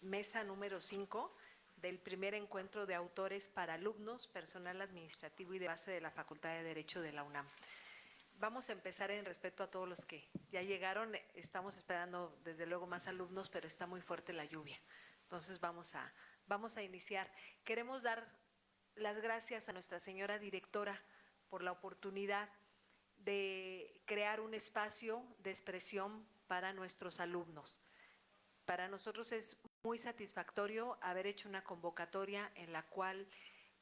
mesa número 5 del primer encuentro de autores para alumnos, personal administrativo y de base de la Facultad de Derecho de la UNAM. Vamos a empezar en respeto a todos los que ya llegaron. Estamos esperando desde luego más alumnos, pero está muy fuerte la lluvia. Entonces vamos a iniciar. Queremos dar las gracias a nuestra señora directora por la oportunidad de crear un espacio de expresión para nuestros alumnos. Para nosotros es muy satisfactorio haber hecho una convocatoria en la cual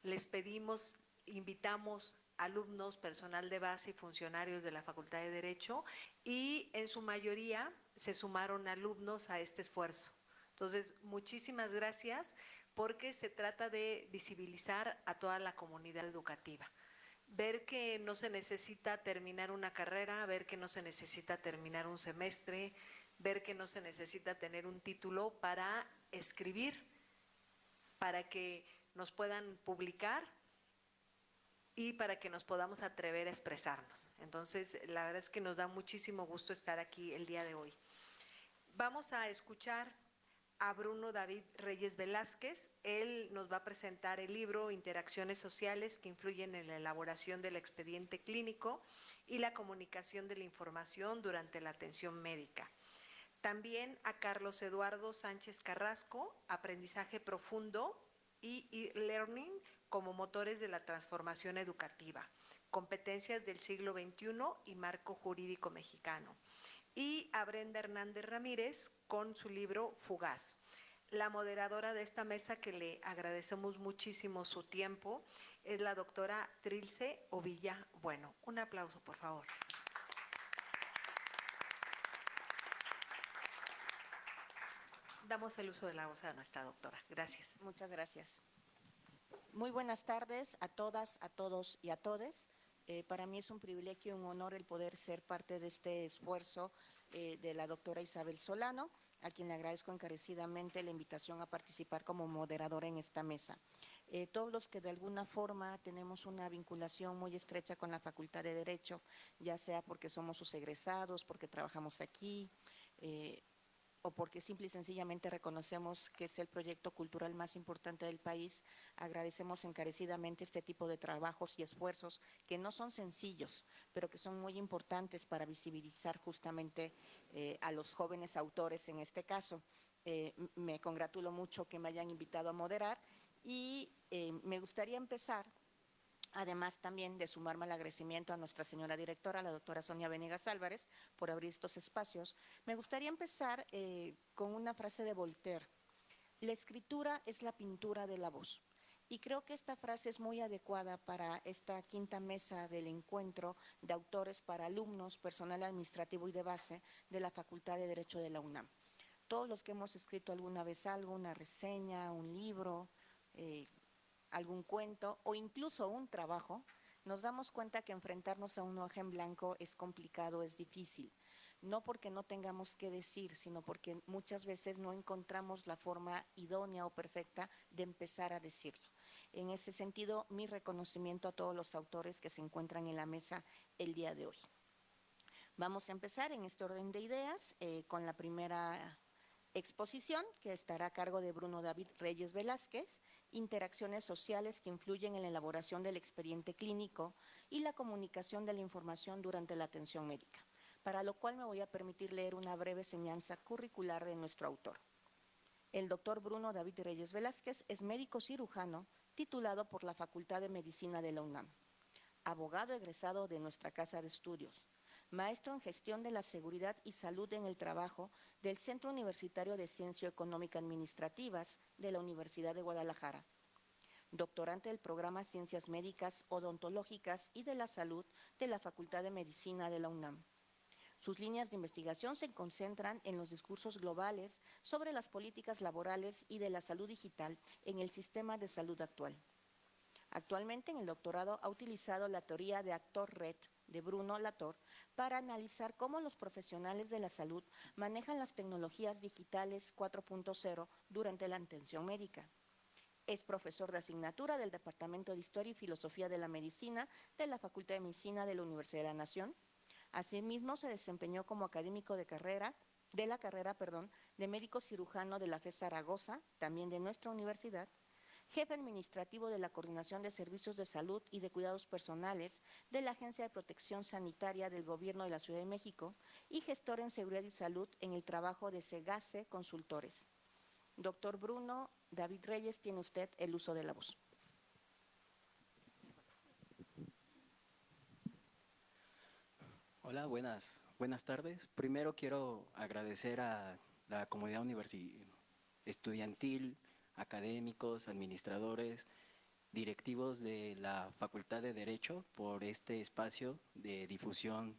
les pedimos, invitamos alumnos, personal de base y funcionarios de la Facultad de Derecho, y en su mayoría se sumaron alumnos a este esfuerzo. Entonces, muchísimas gracias, porque se trata de visibilizar a toda la comunidad educativa. Ver que no se necesita terminar una carrera, ver que no se necesita terminar un semestre, ver que no se necesita tener un título para escribir, para que nos puedan publicar y para que nos podamos atrever a expresarnos. Entonces, la verdad es que nos da muchísimo gusto estar aquí el día de hoy. Vamos a escuchar a Bruno David Reyes Velázquez. Él nos va a presentar el libro Interacciones sociales que influyen en la elaboración del expediente clínico y la comunicación de la información durante la atención médica. También a Carlos Eduardo Sánchez Carrasco, Aprendizaje Profundo y e-learning como motores de la transformación educativa, competencias del siglo XXI y marco jurídico mexicano. Y a Brenda Hernández Ramírez con su libro Fugaz. La moderadora de esta mesa, que le agradecemos muchísimo su tiempo, es la doctora Trilce Ovilla Bueno. Un aplauso, por favor. Damos el uso de la voz a nuestra doctora. Gracias. Muchas gracias. Muy buenas tardes a todas, a todos y a todes. Para mí es un privilegio y un honor el poder ser parte de este esfuerzo de la doctora Isabel Solano, a quien le agradezco encarecidamente la invitación a participar como moderadora en esta mesa. Todos los que de alguna forma tenemos una vinculación muy estrecha con la Facultad de Derecho, ya sea porque somos sus egresados, porque trabajamos aquí, o porque simple y sencillamente reconocemos que es el proyecto cultural más importante del país, agradecemos encarecidamente este tipo de trabajos y esfuerzos que no son sencillos, pero que son muy importantes para visibilizar justamente a los jóvenes autores en este caso. Me congratulo mucho que me hayan invitado a moderar y me gustaría empezar, además también de sumarme al agradecimiento a nuestra señora directora, la doctora Sonia Venegas Álvarez, por abrir estos espacios. Me gustaría empezar con una frase de Voltaire: la escritura es la pintura de la voz. Y creo que esta frase es muy adecuada para esta quinta mesa del encuentro de autores para alumnos, personal administrativo y de base de la Facultad de Derecho de la UNAM. Todos los que hemos escrito alguna vez algo, una reseña, un libro, algún cuento o incluso un trabajo, nos damos cuenta que enfrentarnos a un hoja en blanco es complicado, es difícil. No porque no tengamos que decir, sino porque muchas veces no encontramos la forma idónea o perfecta de empezar a decirlo. En ese sentido, mi reconocimiento a todos los autores que se encuentran en la mesa el día de hoy. Vamos a empezar en este orden de ideas con la primera exposición, que estará a cargo de Bruno David Reyes Velázquez, Interacciones sociales que influyen en la elaboración del expediente clínico y la comunicación de la información durante la atención médica, para lo cual me voy a permitir leer una breve enseñanza curricular de nuestro autor. El doctor Bruno David Reyes Velázquez es médico cirujano titulado por la Facultad de Medicina de la UNAM, abogado egresado de nuestra Casa de Estudios, maestro en Gestión de la Seguridad y Salud en el Trabajo del Centro Universitario de Ciencia Económica Administrativas de la Universidad de Guadalajara, doctorante del programa Ciencias Médicas, Odontológicas y de la Salud de la Facultad de Medicina de la UNAM. Sus líneas de investigación se concentran en los discursos globales sobre las políticas laborales y de la salud digital en el sistema de salud actual. Actualmente en el doctorado ha utilizado la teoría de actor-red de Bruno Latour para analizar cómo los profesionales de la salud manejan las tecnologías digitales 4.0 durante la atención médica. Es profesor de asignatura del Departamento de Historia y Filosofía de la Medicina de la Facultad de Medicina de la Universidad de la Nación. Asimismo, se desempeñó como académico de la carrera de médico cirujano de la FES Zaragoza, también de nuestra universidad, jefe administrativo de la Coordinación de Servicios de Salud y de Cuidados Personales de la Agencia de Protección Sanitaria del Gobierno de la Ciudad de México y gestor en Seguridad y Salud en el trabajo de Segase Consultores. Doctor Bruno David Reyes, tiene usted el uso de la voz. Hola, buenas tardes. Primero quiero agradecer a la comunidad estudiantil, académicos, administradores, directivos de la Facultad de Derecho por este espacio de difusión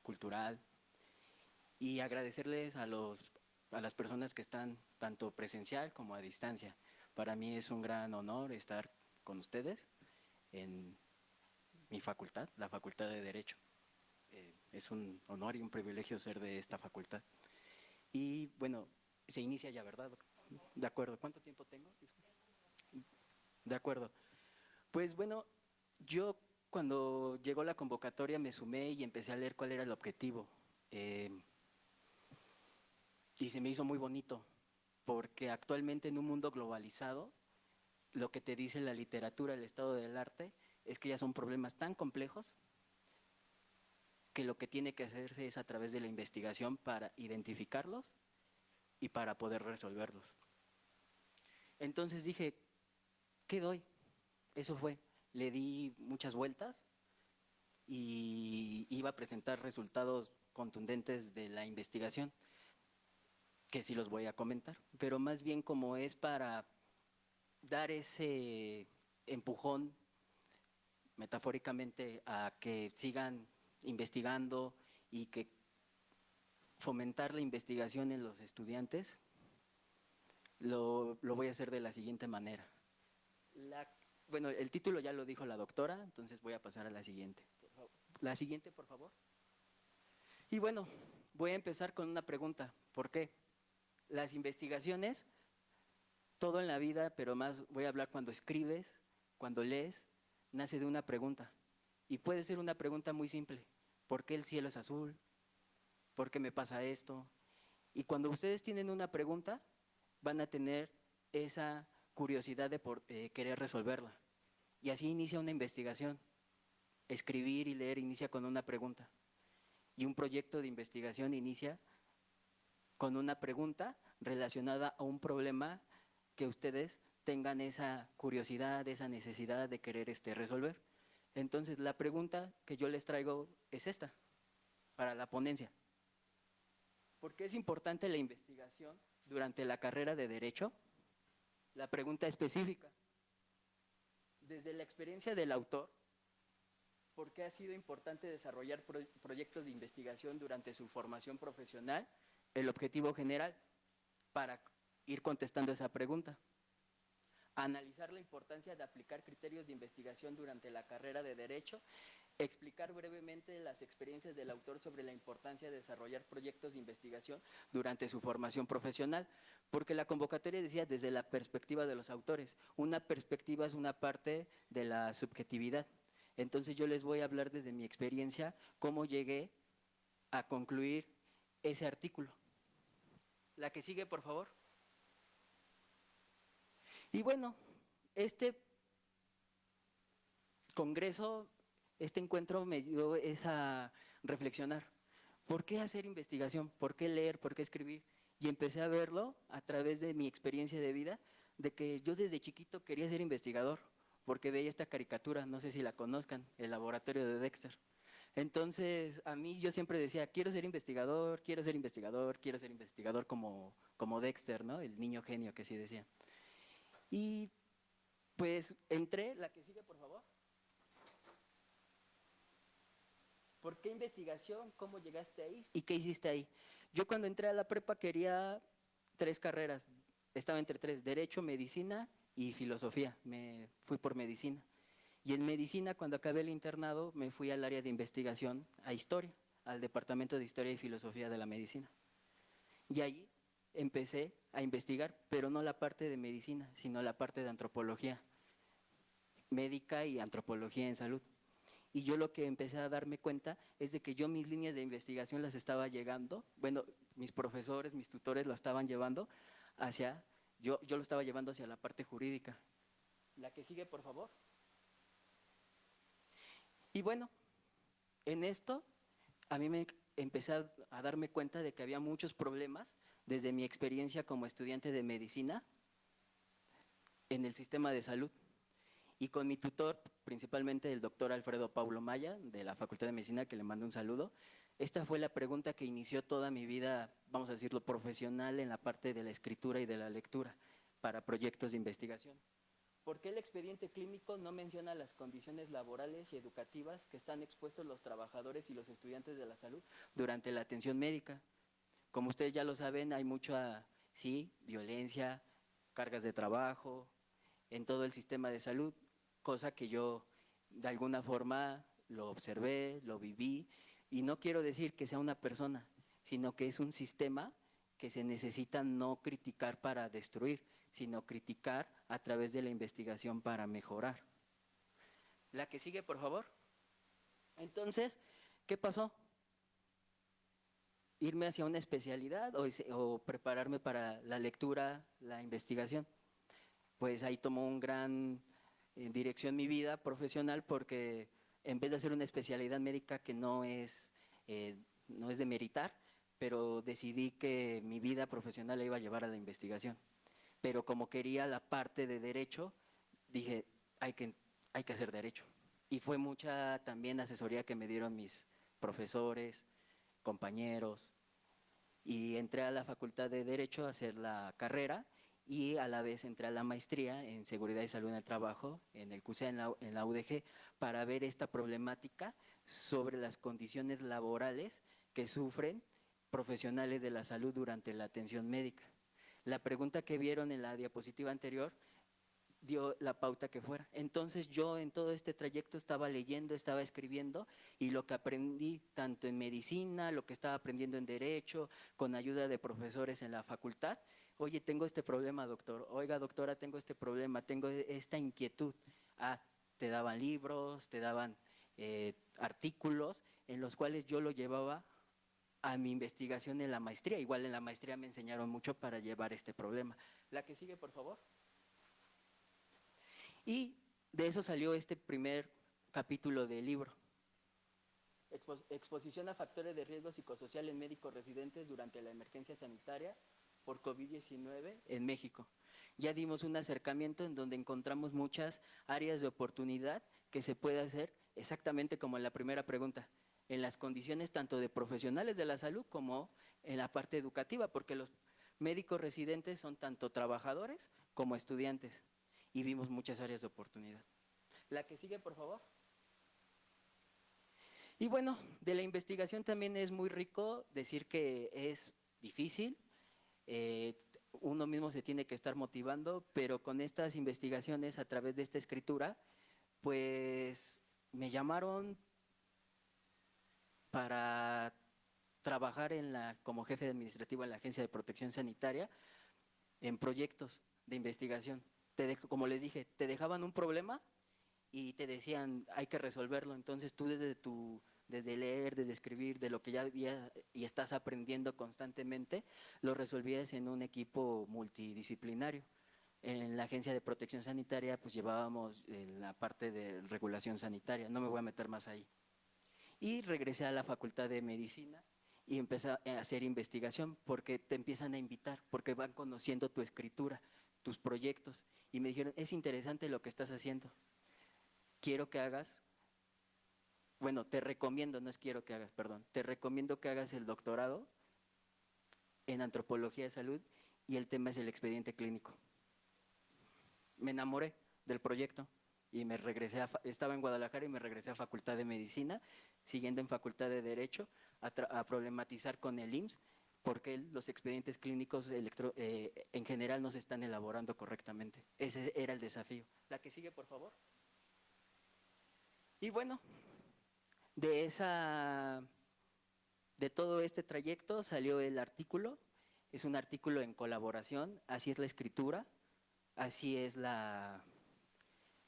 cultural y agradecerles a las personas que están tanto presencial como a distancia. Para mí es un gran honor estar con ustedes en mi facultad, la Facultad de Derecho. Es un honor y un privilegio ser de esta facultad. Y bueno, se inicia ya, ¿verdad? De acuerdo. ¿Cuánto tiempo tengo? De acuerdo. Pues bueno, yo cuando llegó la convocatoria me sumé y empecé a leer cuál era el objetivo. Y se me hizo muy bonito, porque actualmente en un mundo globalizado, lo que te dice la literatura, el estado del arte, es que ya son problemas tan complejos que lo que tiene que hacerse es a través de la investigación para identificarlos y para poder resolverlos. Entonces dije, ¿qué doy? Eso fue, le di muchas vueltas y iba a presentar resultados contundentes de la investigación, que sí los voy a comentar, pero más bien como es para dar ese empujón metafóricamente a que sigan investigando y que fomentar la investigación en los estudiantes, lo voy a hacer de la siguiente manera. Bueno, el título ya lo dijo la doctora, entonces voy a pasar a la siguiente. La siguiente, por favor. Y bueno, voy a empezar con una pregunta. ¿Por qué? Las investigaciones, todo en la vida, pero más voy a hablar cuando escribes, cuando lees, nace de una pregunta. Y puede ser una pregunta muy simple. ¿Por qué el cielo es azul? ¿Por qué me pasa esto? Y cuando ustedes tienen una pregunta, van a tener esa curiosidad de querer resolverla. Y así inicia una investigación. Escribir y leer inicia con una pregunta. Y un proyecto de investigación inicia con una pregunta relacionada a un problema que ustedes tengan esa curiosidad, esa necesidad de querer resolver. Entonces, la pregunta que yo les traigo es esta, para la ponencia. ¿Por qué es importante la investigación durante la carrera de Derecho? La pregunta específica. Desde la experiencia del autor, ¿por qué ha sido importante desarrollar proyectos de investigación durante su formación profesional? El objetivo general, para ir contestando esa pregunta. Analizar la importancia de aplicar criterios de investigación durante la carrera de Derecho, explicar brevemente las experiencias del autor sobre la importancia de desarrollar proyectos de investigación durante su formación profesional, porque la convocatoria decía desde la perspectiva de los autores. Una perspectiva es una parte de la subjetividad. Entonces yo les voy a hablar desde mi experiencia cómo llegué a concluir ese artículo. La que sigue, por favor. Y bueno, este congreso, este encuentro me dio esa reflexionar. ¿Por qué hacer investigación? ¿Por qué leer? ¿Por qué escribir? Y empecé a verlo a través de mi experiencia de vida, de que yo desde chiquito quería ser investigador, porque veía esta caricatura, no sé si la conozcan, el laboratorio de Dexter. Entonces, a mí yo siempre decía, quiero ser investigador, quiero ser investigador, quiero ser investigador como Dexter, ¿no? El niño genio que sí decía. Y pues entré, la que sigue, por favor. ¿Por qué investigación? ¿Cómo llegaste ahí? ¿Y qué hiciste ahí? Yo cuando entré a la prepa quería 3 carreras, estaba entre 3, Derecho, Medicina y Filosofía. Me fui por Medicina. Y en Medicina, cuando acabé el internado, me fui al área de investigación, a Historia, al Departamento de Historia y Filosofía de la Medicina. Y allí empecé a investigar, pero no la parte de medicina, sino la parte de antropología médica y antropología en salud. y yo lo que empecé a darme cuenta es de que yo mis líneas de investigación las estaba llegando, bueno, mis profesores, mis tutores lo estaban llevando hacia, yo lo estaba llevando hacia la parte jurídica. La que sigue, por favor. Y bueno, en esto a mí me empecé a darme cuenta de que había muchos problemas desde mi experiencia como estudiante de medicina en el sistema de salud. Y con mi tutor, principalmente el doctor Alfredo Paulo Maya, de la Facultad de Medicina, que le mando un saludo, esta fue la pregunta que inició toda mi vida, vamos a decirlo, profesional en la parte de la escritura y de la lectura para proyectos de investigación. ¿Por qué el expediente clínico no menciona las condiciones laborales y educativas que están expuestos los trabajadores y los estudiantes de la salud durante la atención médica? Como ustedes ya lo saben, hay mucha, sí, violencia, cargas de trabajo en todo el sistema de salud, cosa que yo de alguna forma lo observé, lo viví, y no quiero decir que sea una persona, sino que es un sistema que se necesita no criticar para destruir, sino criticar a través de la investigación para mejorar. La que sigue, por favor. Entonces, ¿qué pasó? Irme hacia una especialidad o prepararme para la lectura, la investigación. Pues ahí tomó un gran dirección mi vida profesional, porque en vez de hacer una especialidad médica que no es de meritar, pero decidí que mi vida profesional la iba a llevar a la investigación. Pero como quería la parte de derecho, dije, hay que hacer derecho. Y fue mucha también asesoría que me dieron mis profesores, compañeros, y entré a la Facultad de Derecho a hacer la carrera, y a la vez entré a la maestría en Seguridad y Salud en el Trabajo, en el CUSEA, en la UDG, para ver esta problemática sobre las condiciones laborales que sufren profesionales de la salud durante la atención médica. La pregunta que vieron en la diapositiva anterior dio la pauta que fuera. Entonces yo en todo este trayecto estaba leyendo, estaba escribiendo, y lo que aprendí tanto en medicina, lo que estaba aprendiendo en derecho, con ayuda de profesores en la facultad. Oye, tengo este problema, doctor. Oiga, doctora, tengo este problema, tengo esta inquietud. Ah, te daban libros, te daban artículos en los cuales yo lo llevaba a mi investigación en la maestría. Igual en la maestría me enseñaron mucho para llevar este problema. La que sigue, por favor. Y de eso salió este primer capítulo del libro. Exposición a factores de riesgo psicosocial en médicos residentes durante la emergencia sanitaria por COVID-19 en México. Ya dimos un acercamiento en donde encontramos muchas áreas de oportunidad que se puede hacer exactamente como en la primera pregunta, en las condiciones tanto de profesionales de la salud como en la parte educativa, porque los médicos residentes son tanto trabajadores como estudiantes, y vimos muchas áreas de oportunidad. La que sigue, por favor. Y bueno, de la investigación también es muy rico decir que es difícil, uno mismo se tiene que estar motivando, pero con estas investigaciones a través de esta escritura, pues me llamaron para trabajar como jefe administrativo en la Agencia de Protección Sanitaria en proyectos de investigación. Como les dije, te dejaban un problema y te decían, hay que resolverlo. Entonces tú desde leer, desde escribir, de lo que ya había y estás aprendiendo constantemente, lo resolvías en un equipo multidisciplinario. En la Agencia de Protección Sanitaria pues llevábamos la parte de regulación sanitaria, no me voy a meter más ahí. Y regresé a la Facultad de Medicina y empecé a hacer investigación, porque te empiezan a invitar, porque van conociendo tu escritura, tus proyectos, y me dijeron, es interesante lo que estás haciendo, quiero que hagas, bueno, te recomiendo, no es quiero que hagas, perdón, te recomiendo que hagas el doctorado en Antropología de Salud, y el tema es el expediente clínico. Me enamoré del proyecto y me regresé, estaba en Guadalajara y me regresé a Facultad de Medicina, siguiendo en Facultad de Derecho, a problematizar con el IMSS, porque los expedientes clínicos en general no se están elaborando correctamente. Ese era el desafío. La que sigue, por favor. Y bueno, de todo este trayecto salió el artículo. Es un artículo en colaboración, así es la escritura, así es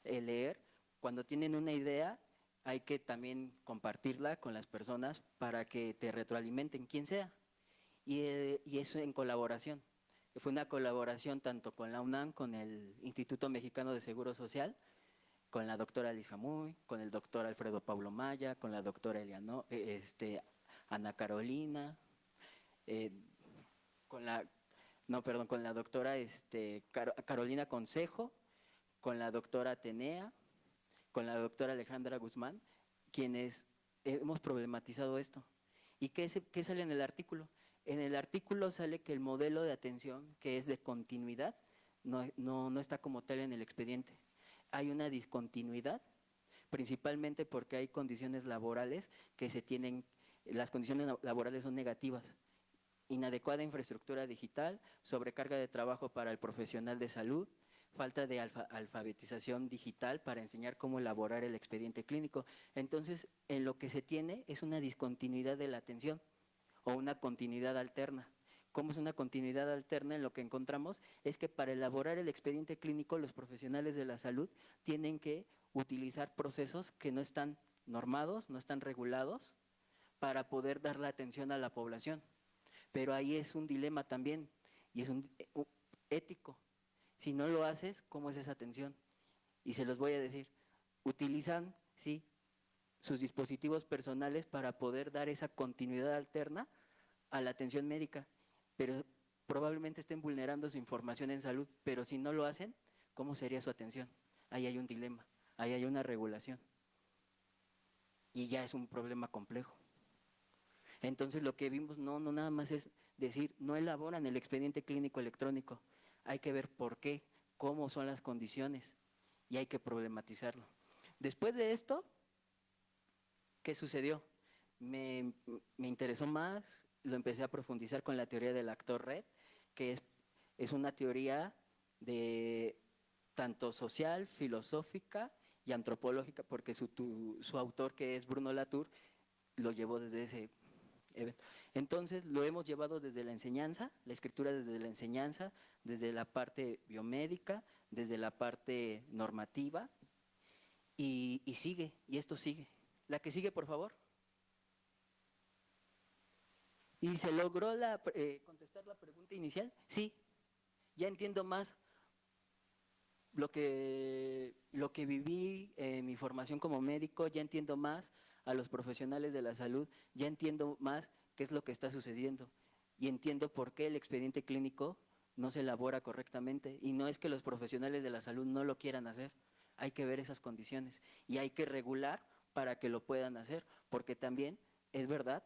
el leer. Cuando tienen una idea, hay que también compartirla con las personas para que te retroalimenten, quien sea. Y eso en colaboración. Fue una colaboración tanto con la UNAM, con el Instituto Mexicano de Seguro Social, con la doctora Liz Jamuy, con el doctor Alfredo Pablo Maya, con la doctora Ana Carolina, con la, no, perdón, con la doctora Carolina Consejo, con la doctora Atenea, con la doctora Alejandra Guzmán, quienes hemos problematizado esto. ¿Y qué sale en el artículo? En el artículo sale que el modelo de atención, que es de continuidad, no está como tal en el expediente. Hay una discontinuidad, principalmente porque hay condiciones laborales que se tienen, las condiciones laborales son negativas. Inadecuada infraestructura digital, sobrecarga de trabajo para el profesional de salud, falta de alfabetización digital para enseñar cómo elaborar el expediente clínico. Entonces, en lo que se tiene es una discontinuidad de la atención o una continuidad alterna. ¿Cómo es una continuidad alterna? En lo que encontramos es que para elaborar el expediente clínico los profesionales de la salud tienen que utilizar procesos que no están normados, no están regulados para poder dar la atención a la población. Pero ahí es un dilema también y es un ético. Si no lo haces, ¿cómo es esa atención? Y se los voy a decir, utilizan, sí, sus dispositivos personales para poder dar esa continuidad alterna a la atención médica, pero probablemente estén vulnerando su información en salud, pero si no lo hacen, ¿cómo sería su atención? Ahí hay un dilema, ahí hay una regulación. Y ya es un problema complejo. Entonces lo que vimos no nada más es decir, no elaboran el expediente clínico electrónico, hay que ver por qué, cómo son las condiciones y hay que problematizarlo. Después de esto, ¿qué sucedió? Me interesó más, lo empecé a profundizar con la teoría del actor red, que es una teoría de tanto social, filosófica y antropológica, porque su autor, que es Bruno Latour, lo llevó desde ese evento. Entonces lo hemos llevado desde la enseñanza, la escritura desde la enseñanza, desde la parte biomédica, desde la parte normativa, y sigue, y esto sigue. La que sigue, por favor. ¿Y se logró contestar la pregunta inicial? Sí, ya entiendo más lo que viví en mi formación como médico, ya entiendo más a los profesionales de la salud, ya entiendo más qué es lo que está sucediendo y entiendo por qué el expediente clínico no se elabora correctamente. Y no es que los profesionales de la salud no lo quieran hacer, hay que ver esas condiciones y hay que regular para que lo puedan hacer, porque también es verdad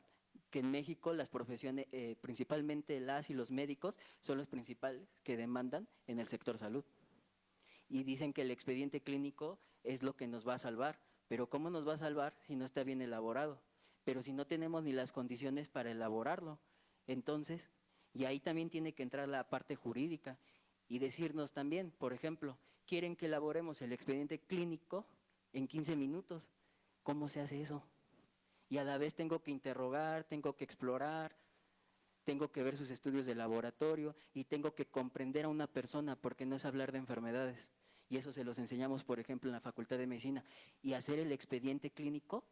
que en México las profesiones, principalmente las y los médicos, son los principales que demandan en el sector salud. Y dicen que el expediente clínico es lo que nos va a salvar, pero ¿cómo nos va a salvar si no está bien elaborado? Pero si no tenemos ni las condiciones para elaborarlo. Entonces, y ahí también tiene que entrar la parte jurídica y decirnos también, por ejemplo, quieren que elaboremos el expediente clínico en 15 minutos. ¿Cómo se hace eso? Y a la vez tengo que interrogar, tengo que explorar, tengo que ver sus estudios de laboratorio y tengo que comprender a una persona, porque no es hablar de enfermedades. Y eso se los enseñamos, por ejemplo, en la Facultad de Medicina. Y hacer el expediente clínico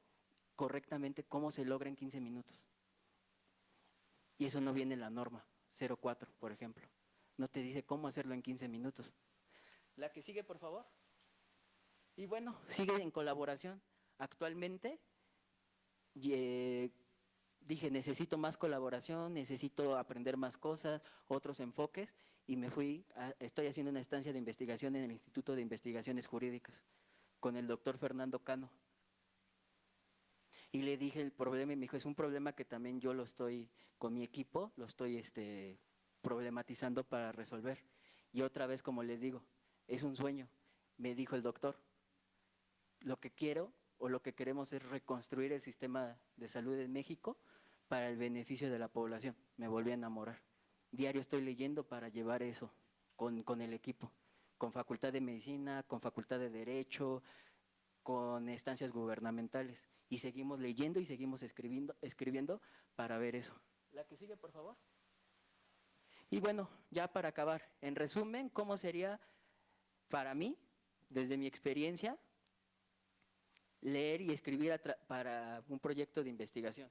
correctamente, ¿cómo se logra en 15 minutos? Y eso no viene en la norma 04, por ejemplo. No te dice cómo hacerlo en 15 minutos. La que sigue, por favor. Y bueno, sigue en colaboración. Actualmente, dije, necesito más colaboración, necesito aprender más cosas, otros enfoques, y estoy haciendo una estancia de investigación en el Instituto de Investigaciones Jurídicas con el doctor Fernando Cano. Y le dije el problema y me dijo, es un problema que también yo con mi equipo, lo estoy problematizando para resolver. Y otra vez, como les digo, es un sueño. Me dijo el doctor, lo que quiero o lo que queremos es reconstruir el sistema de salud en México para el beneficio de la población. Me volví a enamorar. Diario estoy leyendo para llevar eso con el equipo, con Facultad de Medicina, con Facultad de Derecho, con estancias gubernamentales. Y seguimos leyendo y seguimos escribiendo para ver eso. La que sigue, por favor. Y bueno, ya para acabar, en resumen, ¿cómo sería para mí, desde mi experiencia, leer y escribir para un proyecto de investigación.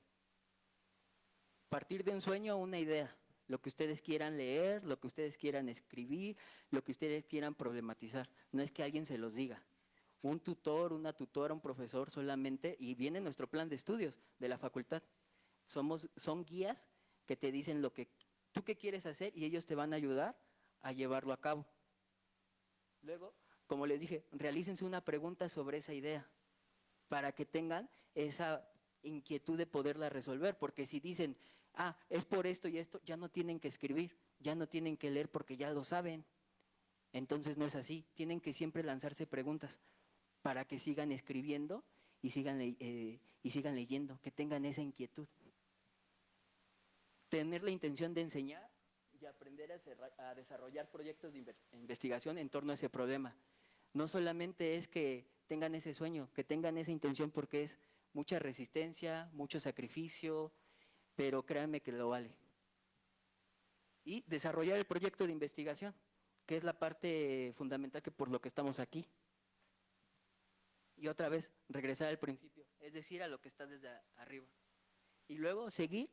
Partir de un sueño a una idea, lo que ustedes quieran leer, lo que ustedes quieran escribir, lo que ustedes quieran problematizar. No es que alguien se los diga. Un tutor, una tutora, un profesor solamente, y viene nuestro plan de estudios de la facultad. Son guías que te dicen lo que tú qué quieres hacer y ellos te van a ayudar a llevarlo a cabo. Luego, como les dije, realícense una pregunta sobre esa idea para que tengan esa inquietud de poderla resolver, porque si dicen, es por esto y esto, ya no tienen que escribir, ya no tienen que leer porque ya lo saben. Entonces no es así, tienen que siempre lanzarse preguntas para que sigan escribiendo y sigan leyendo, que tengan esa inquietud. Tener la intención de enseñar y aprender a desarrollar proyectos de investigación en torno a ese problema. No solamente es que tengan ese sueño, que tengan esa intención, porque es mucha resistencia, mucho sacrificio, pero créanme que lo vale. Y desarrollar el proyecto de investigación, que es la parte fundamental que por lo que estamos aquí. Y otra vez, regresar al principio, es decir, a lo que está desde arriba. Y luego seguir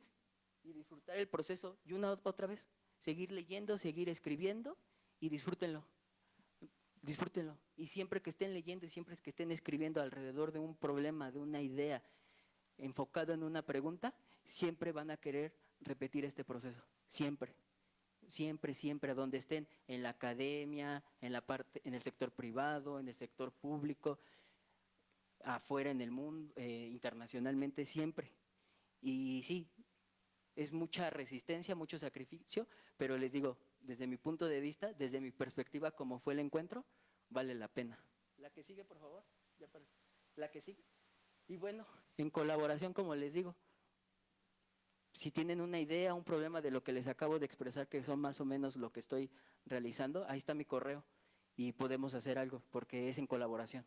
y disfrutar el proceso, y otra vez, seguir leyendo, seguir escribiendo, y disfrútenlo. Disfrútenlo. Y siempre que estén leyendo y siempre que estén escribiendo alrededor de un problema, de una idea, enfocado en una pregunta, siempre van a querer repetir este proceso. Siempre. Siempre, siempre, donde estén, en la academia, en el sector privado, en el sector público, afuera en el mundo, internacionalmente, siempre. Y sí, es mucha resistencia, mucho sacrificio, pero les digo, desde mi punto de vista, desde mi perspectiva, como fue el encuentro, vale la pena. La que sigue, por favor. La que sigue. Y bueno, en colaboración, como les digo, si tienen una idea, un problema de lo que les acabo de expresar, que son más o menos lo que estoy realizando, ahí está mi correo y podemos hacer algo, porque es en colaboración.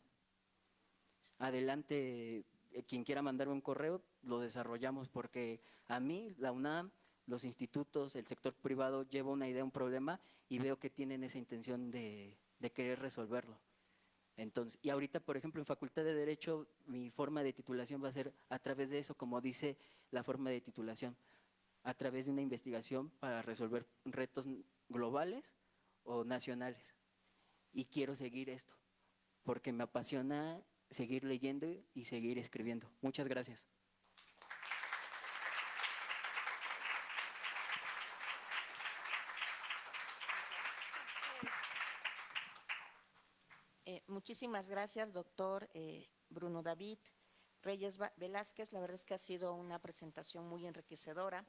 Adelante, quien quiera mandarme un correo, lo desarrollamos, porque a mí, la UNAM, los institutos, el sector privado, lleva una idea, un problema, y veo que tienen esa intención de querer resolverlo. Entonces, y ahorita, por ejemplo, en Facultad de Derecho, mi forma de titulación va a ser a través de eso, como dice la forma de titulación, a través de una investigación para resolver retos globales o nacionales. Y quiero seguir esto, porque me apasiona seguir leyendo y seguir escribiendo. Muchas gracias. Muchísimas gracias, doctor Bruno David Reyes Velázquez. La verdad es que ha sido una presentación muy enriquecedora,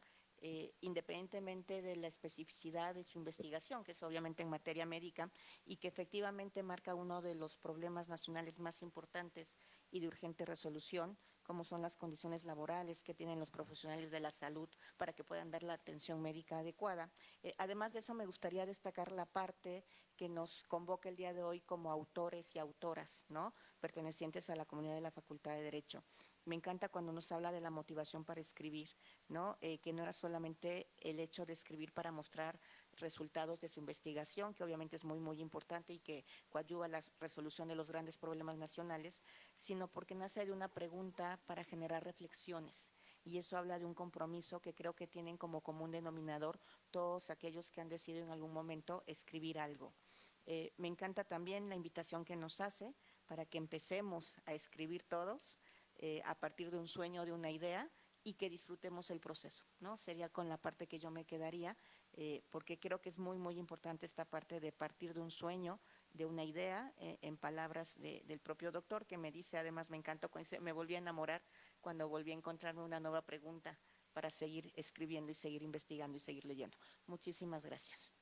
independientemente de la especificidad de su investigación, que es obviamente en materia médica, y que efectivamente marca uno de los problemas nacionales más importantes y de urgente resolución, como son las condiciones laborales que tienen los profesionales de la salud para que puedan dar la atención médica adecuada. Además de eso, me gustaría destacar la parte que nos convoca el día de hoy como autores y autoras, ¿no?, pertenecientes a la comunidad de la Facultad de Derecho. Me encanta cuando nos habla de la motivación para escribir, ¿no?, que no era solamente el hecho de escribir para mostrar resultados de su investigación, que obviamente es muy, muy importante y que coadyuva a la resolución de los grandes problemas nacionales, sino porque nace de una pregunta para generar reflexiones. Y eso habla de un compromiso que creo que tienen como común denominador todos aquellos que han decidido en algún momento escribir algo. Me encanta también la invitación que nos hace para que empecemos a escribir todos a partir de un sueño, de una idea, y que disfrutemos el proceso, ¿no? Sería con la parte que yo me quedaría, porque creo que es muy, muy importante esta parte de partir de un sueño, de una idea, en palabras del propio doctor, que me dice, además me encantó, me volví a enamorar cuando volví a encontrarme una nueva pregunta para seguir escribiendo y seguir investigando y seguir leyendo. Muchísimas gracias.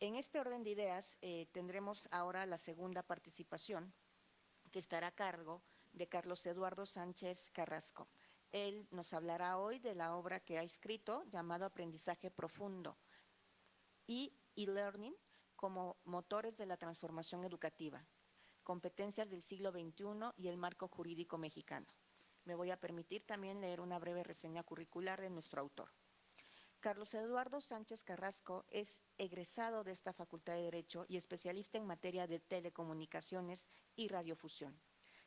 En este orden de ideas, tendremos ahora la segunda participación, que estará a cargo de Carlos Eduardo Sánchez Carrasco. Él nos hablará hoy de la obra que ha escrito llamado Aprendizaje Profundo y e-learning como motores de la transformación educativa, competencias del siglo XXI y el marco jurídico mexicano. Me voy a permitir también leer una breve reseña curricular de nuestro autor. Carlos Eduardo Sánchez Carrasco es egresado de esta Facultad de Derecho y especialista en materia de telecomunicaciones y radiofusión.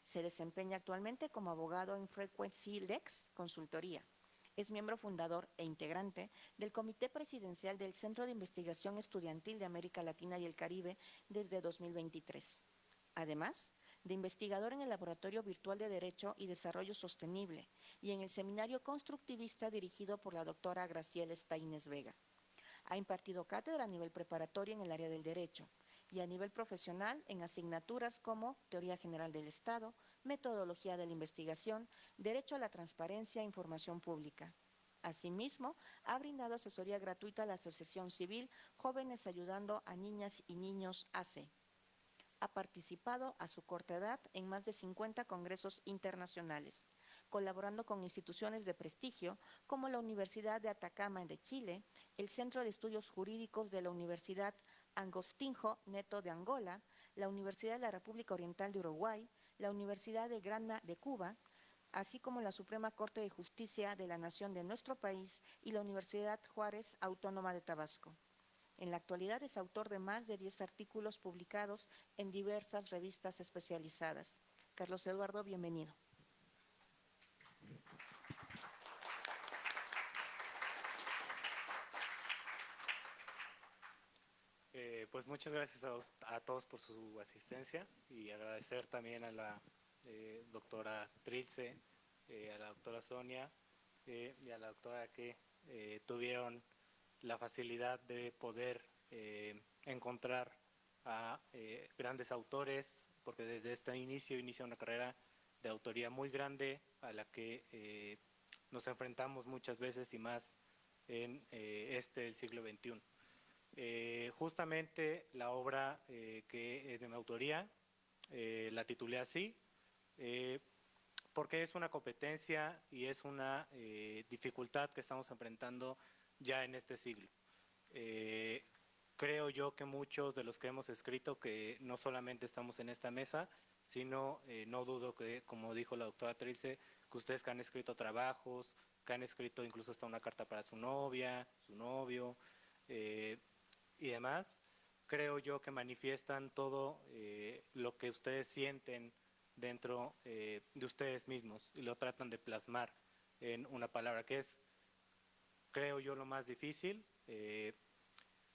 Se desempeña actualmente como abogado en Frequency Lex Consultoría. Es miembro fundador e integrante del Comité Presidencial del Centro de Investigación Estudiantil de América Latina y el Caribe desde 2023. Además, de investigador en el Laboratorio Virtual de Derecho y Desarrollo Sostenible y en el Seminario Constructivista dirigido por la doctora Graciela Staines Vega. Ha impartido cátedra a nivel preparatorio en el área del derecho y a nivel profesional en asignaturas como Teoría General del Estado, Metodología de la Investigación, Derecho a la Transparencia e Información Pública. Asimismo, ha brindado asesoría gratuita a la Asociación Civil Jóvenes Ayudando a Niñas y Niños AC. Ha participado a su corta edad en más de 50 congresos internacionales, colaborando con instituciones de prestigio como la Universidad de Atacama de Chile, el Centro de Estudios Jurídicos de la Universidad Agostinho Neto de Angola, la Universidad de la República Oriental de Uruguay, la Universidad de Granma de Cuba, así como la Suprema Corte de Justicia de la Nación de nuestro país y la Universidad Juárez Autónoma de Tabasco. En la actualidad es autor de más de 10 artículos publicados en diversas revistas especializadas. Carlos Eduardo, bienvenido. Pues muchas gracias a todos por su asistencia y agradecer también a la doctora Trilce, a la doctora Sonia y a la doctora que tuvieron la facilidad de poder encontrar a grandes autores, porque desde este inicia una carrera de autoría muy grande a la que nos enfrentamos muchas veces y más en el siglo XXI. Justamente la obra que es de mi autoría la titulé así porque es una competencia y es una dificultad que estamos enfrentando ya en este siglo. Creo yo que muchos de los que hemos escrito, que no solamente estamos en esta mesa, sino no dudo que, como dijo la doctora Trilce, que ustedes que han escrito trabajos, que han escrito incluso hasta una carta para su novia, su novio, y demás, creo yo que manifiestan todo lo que ustedes sienten dentro de ustedes mismos y lo tratan de plasmar en una palabra, que es, creo yo, lo más difícil.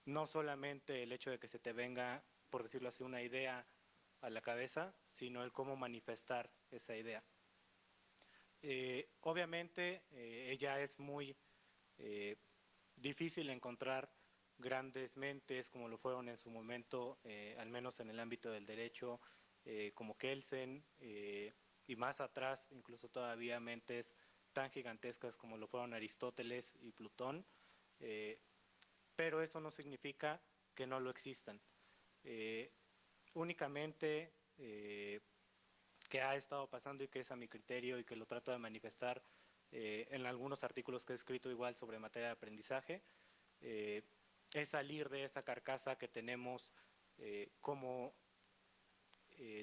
No solamente el hecho de que se te venga, por decirlo así, una idea a la cabeza, sino el cómo manifestar esa idea. Obviamente, ella es muy difícil encontrar grandes mentes como lo fueron en su momento, al menos en el ámbito del derecho, como Kelsen, y más atrás, incluso todavía mentes tan gigantescas como lo fueron Aristóteles y Plutón, pero eso no significa que no lo existan. Únicamente que ha estado pasando y que es a mi criterio y que lo trato de manifestar en algunos artículos que he escrito igual sobre materia de aprendizaje, es salir de esa carcasa que tenemos como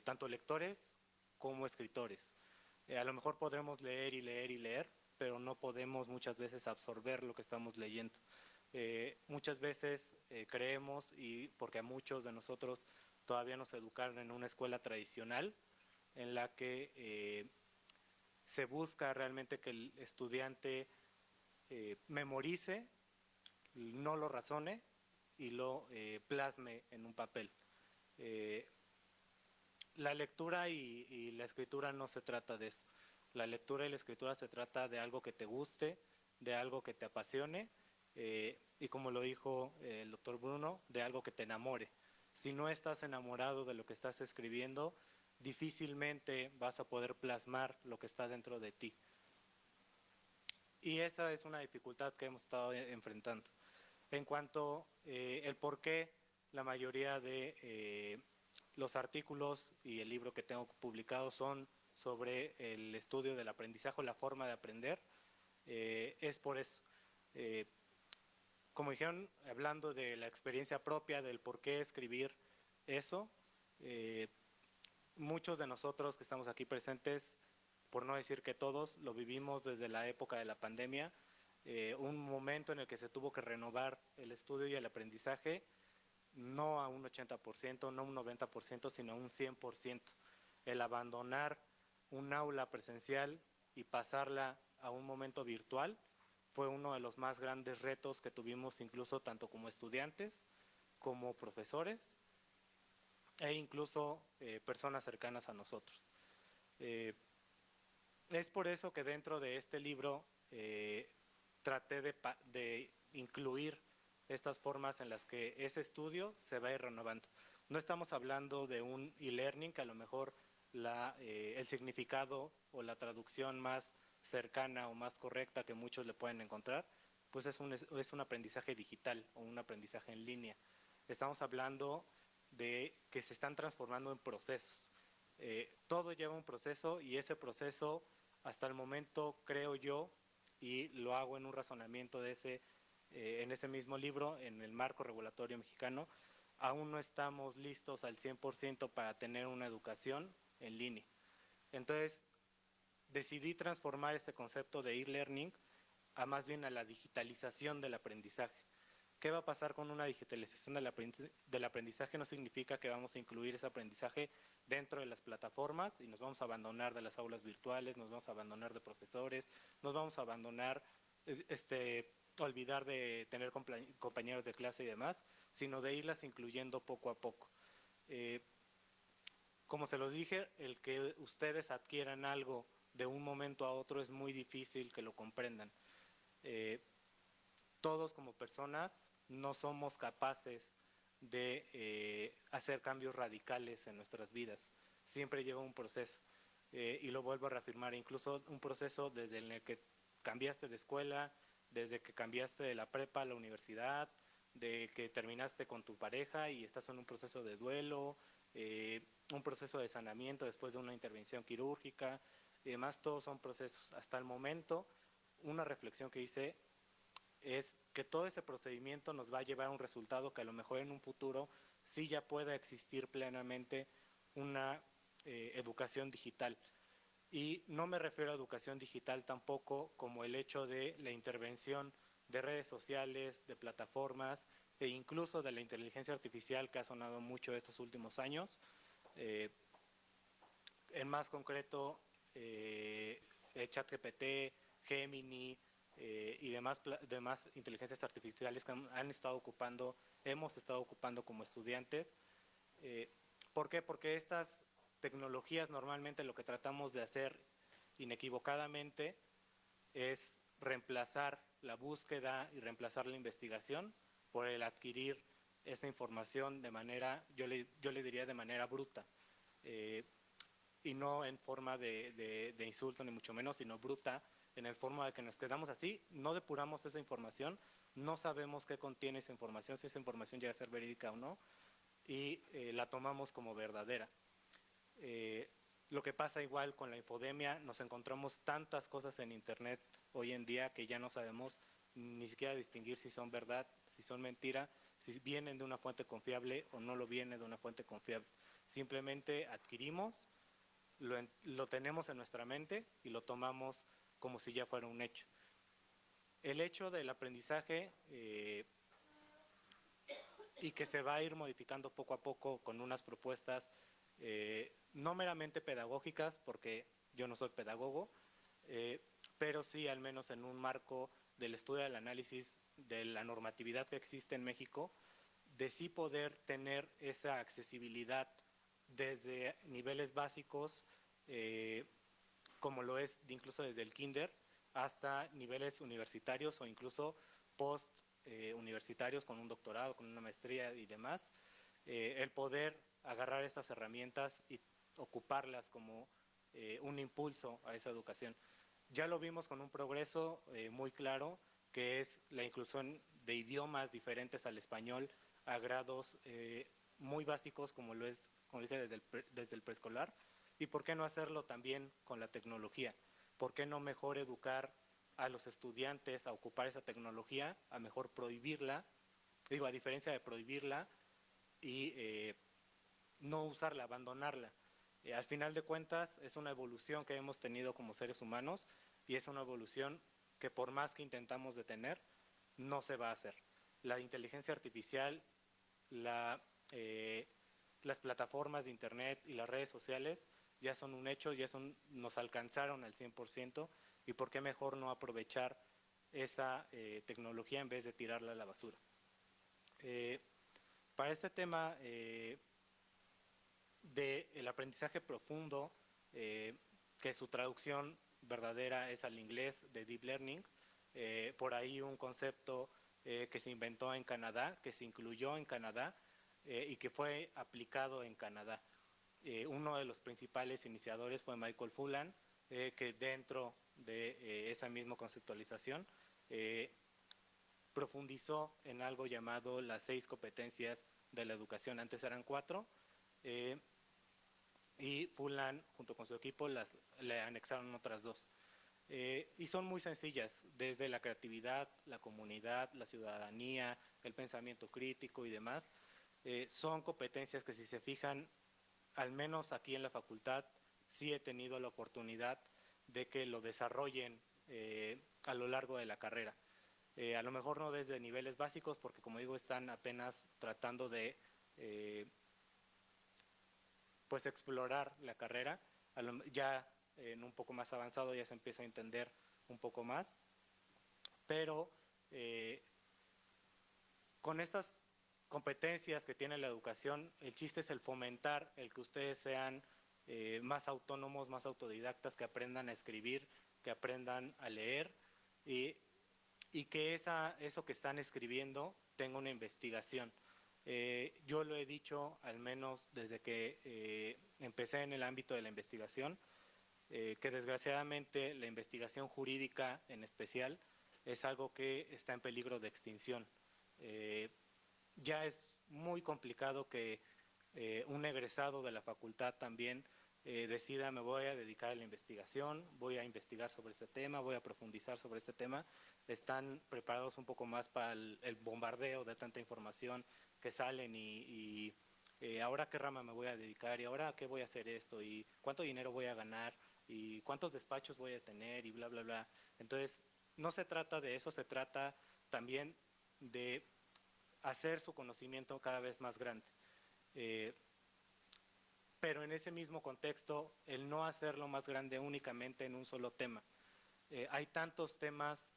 tanto lectores como escritores. A lo mejor podremos leer y leer y leer, pero no podemos muchas veces absorber lo que estamos leyendo. Muchas veces creemos, y porque a muchos de nosotros todavía nos educaron en una escuela tradicional, en la que se busca realmente que el estudiante memorice, no lo razone y lo plasme en un papel. La lectura y la escritura no se trata de eso. La lectura y la escritura se trata de algo que te guste, de algo que te apasione y, como lo dijo el doctor Bruno, de algo que te enamore. Si no estás enamorado de lo que estás escribiendo, difícilmente vas a poder plasmar lo que está dentro de ti. Y esa es una dificultad que hemos estado enfrentando. En cuanto el por qué la mayoría de los artículos y el libro que tengo publicado son sobre el estudio del aprendizaje, la forma de aprender, es por eso. Como dijeron, hablando de la experiencia propia, del por qué escribir eso, muchos de nosotros que estamos aquí presentes, por no decir que todos, lo vivimos desde la época de la pandemia, un momento en el que se tuvo que renovar el estudio y el aprendizaje, no a un 80%, no a un 90%, sino a un 100%. El abandonar un aula presencial y pasarla a un momento virtual fue uno de los más grandes retos que tuvimos, incluso tanto como estudiantes, como profesores e incluso personas cercanas a nosotros. Es por eso que dentro de este libro traté de incluir estas formas en las que ese estudio se va a ir renovando. No estamos hablando de un e-learning, que a lo mejor el significado o la traducción más cercana o más correcta que muchos le pueden encontrar, pues es un aprendizaje digital o un aprendizaje en línea. Estamos hablando de que se están transformando en procesos. Todo lleva un proceso y ese proceso, hasta el momento, creo yo, y lo hago en un razonamiento en ese mismo libro, en el marco regulatorio mexicano, aún no estamos listos al 100% para tener una educación en línea. Entonces, decidí transformar este concepto de e-learning a más bien a la digitalización del aprendizaje. ¿Qué va a pasar con una digitalización del aprendizaje? No significa que vamos a incluir ese aprendizaje dentro de las plataformas y nos vamos a abandonar de las aulas virtuales, nos vamos a abandonar de profesores, nos vamos a abandonar, olvidar de tener compañeros de clase y demás, sino de irlas incluyendo poco a poco. Como se los dije, el que ustedes adquieran algo de un momento a otro es muy difícil que lo comprendan. Todos como personas no somos capaces de hacer cambios radicales en nuestras vidas. Siempre lleva un proceso. Y lo vuelvo a reafirmar, incluso un proceso desde el que cambiaste de escuela, desde que cambiaste de la prepa a la universidad, de que terminaste con tu pareja y estás en un proceso de duelo, un proceso de sanamiento después de una intervención quirúrgica y demás, todos son procesos. Hasta el momento, una reflexión que hice es que todo ese procedimiento nos va a llevar a un resultado que a lo mejor en un futuro sí ya pueda existir plenamente una educación digital. Y no me refiero a educación digital tampoco como el hecho de la intervención de redes sociales, de plataformas e incluso de la inteligencia artificial que ha sonado mucho estos últimos años. En más concreto, ChatGPT, Gemini y demás inteligencias artificiales que hemos estado ocupando como estudiantes. ¿Por qué? Porque estas tecnologías normalmente lo que tratamos de hacer inequivocadamente es reemplazar la búsqueda y reemplazar la investigación por el adquirir esa información de manera, yo le diría de manera bruta, y no en forma de insulto ni mucho menos, sino bruta, en el forma de que nos quedamos así, no depuramos esa información, no sabemos qué contiene esa información, si esa información llega a ser verídica o no, y la tomamos como verdadera. Lo que pasa igual con la infodemia, nos encontramos tantas cosas en internet hoy en día que ya no sabemos ni siquiera distinguir si son verdad, si son mentira, si vienen de una fuente confiable o no lo vienen de una fuente confiable. Simplemente adquirimos, lo tenemos en nuestra mente y lo tomamos como si ya fuera un hecho. El hecho del aprendizaje y que se va a ir modificando poco a poco con unas propuestas no meramente pedagógicas, porque yo no soy pedagogo, pero sí al menos en un marco del estudio del análisis de la normatividad que existe en México, de sí poder tener esa accesibilidad desde niveles básicos, como lo es incluso desde el kinder, hasta niveles universitarios o incluso post universitarios con un doctorado, con una maestría y demás, el poder agarrar estas herramientas y ocuparlas como un impulso a esa educación. Ya lo vimos con un progreso muy claro, que es la inclusión de idiomas diferentes al español a grados muy básicos, como lo es, como dije, desde el preescolar. ¿Y por qué no hacerlo también con la tecnología? ¿Por qué no mejor educar a los estudiantes a ocupar esa tecnología, a mejor prohibirla? Digo, a diferencia de prohibirla y no usarla, abandonarla. Al final de cuentas es una evolución que hemos tenido como seres humanos y es una evolución que por más que intentamos detener, no se va a hacer. La inteligencia artificial, las plataformas de internet y las redes sociales ya son un hecho, nos alcanzaron al 100%, y por qué mejor no aprovechar esa tecnología en vez de tirarla a la basura. Para este tema del aprendizaje profundo, que su traducción verdadera es al inglés de Deep Learning, por ahí un concepto que se inventó en Canadá, que se incluyó en Canadá y que fue aplicado en Canadá. Uno de los principales iniciadores fue Michael Fullan, que dentro de esa misma conceptualización profundizó en algo llamado las 6 competencias de la educación. Antes eran 4, y Fullan, junto con su equipo, le anexaron otras 2. Y son muy sencillas, desde la creatividad, la comunidad, la ciudadanía, el pensamiento crítico y demás. Son competencias que, si se fijan, al menos aquí en la facultad, sí he tenido la oportunidad de que lo desarrollen a lo largo de la carrera. A lo mejor no desde niveles básicos, porque como digo, están apenas tratando de pues explorar la carrera. Ya en un poco más avanzado ya se empieza a entender un poco más, pero con estas competencias que tiene la educación, el chiste es el fomentar el que ustedes sean más autónomos, más autodidactas, que aprendan a escribir, que aprendan a leer, y que eso que están escribiendo tenga una investigación. Yo lo he dicho, al menos desde que empecé en el ámbito de la investigación, que desgraciadamente la investigación jurídica en especial es algo que está en peligro de extinción. Ya es muy complicado que un egresado de la facultad también decida: me voy a dedicar a la investigación, voy a investigar sobre este tema, voy a profundizar sobre este tema. Están preparados un poco más para el bombardeo de tanta información que salen y ahora qué rama me voy a dedicar, y ahora a qué voy a hacer esto, y cuánto dinero voy a ganar, y cuántos despachos voy a tener, y bla, bla, bla. Entonces, no se trata de eso, se trata también de hacer su conocimiento cada vez más grande. Pero en ese mismo contexto, el no hacerlo más grande únicamente en un solo tema. Hay tantos temas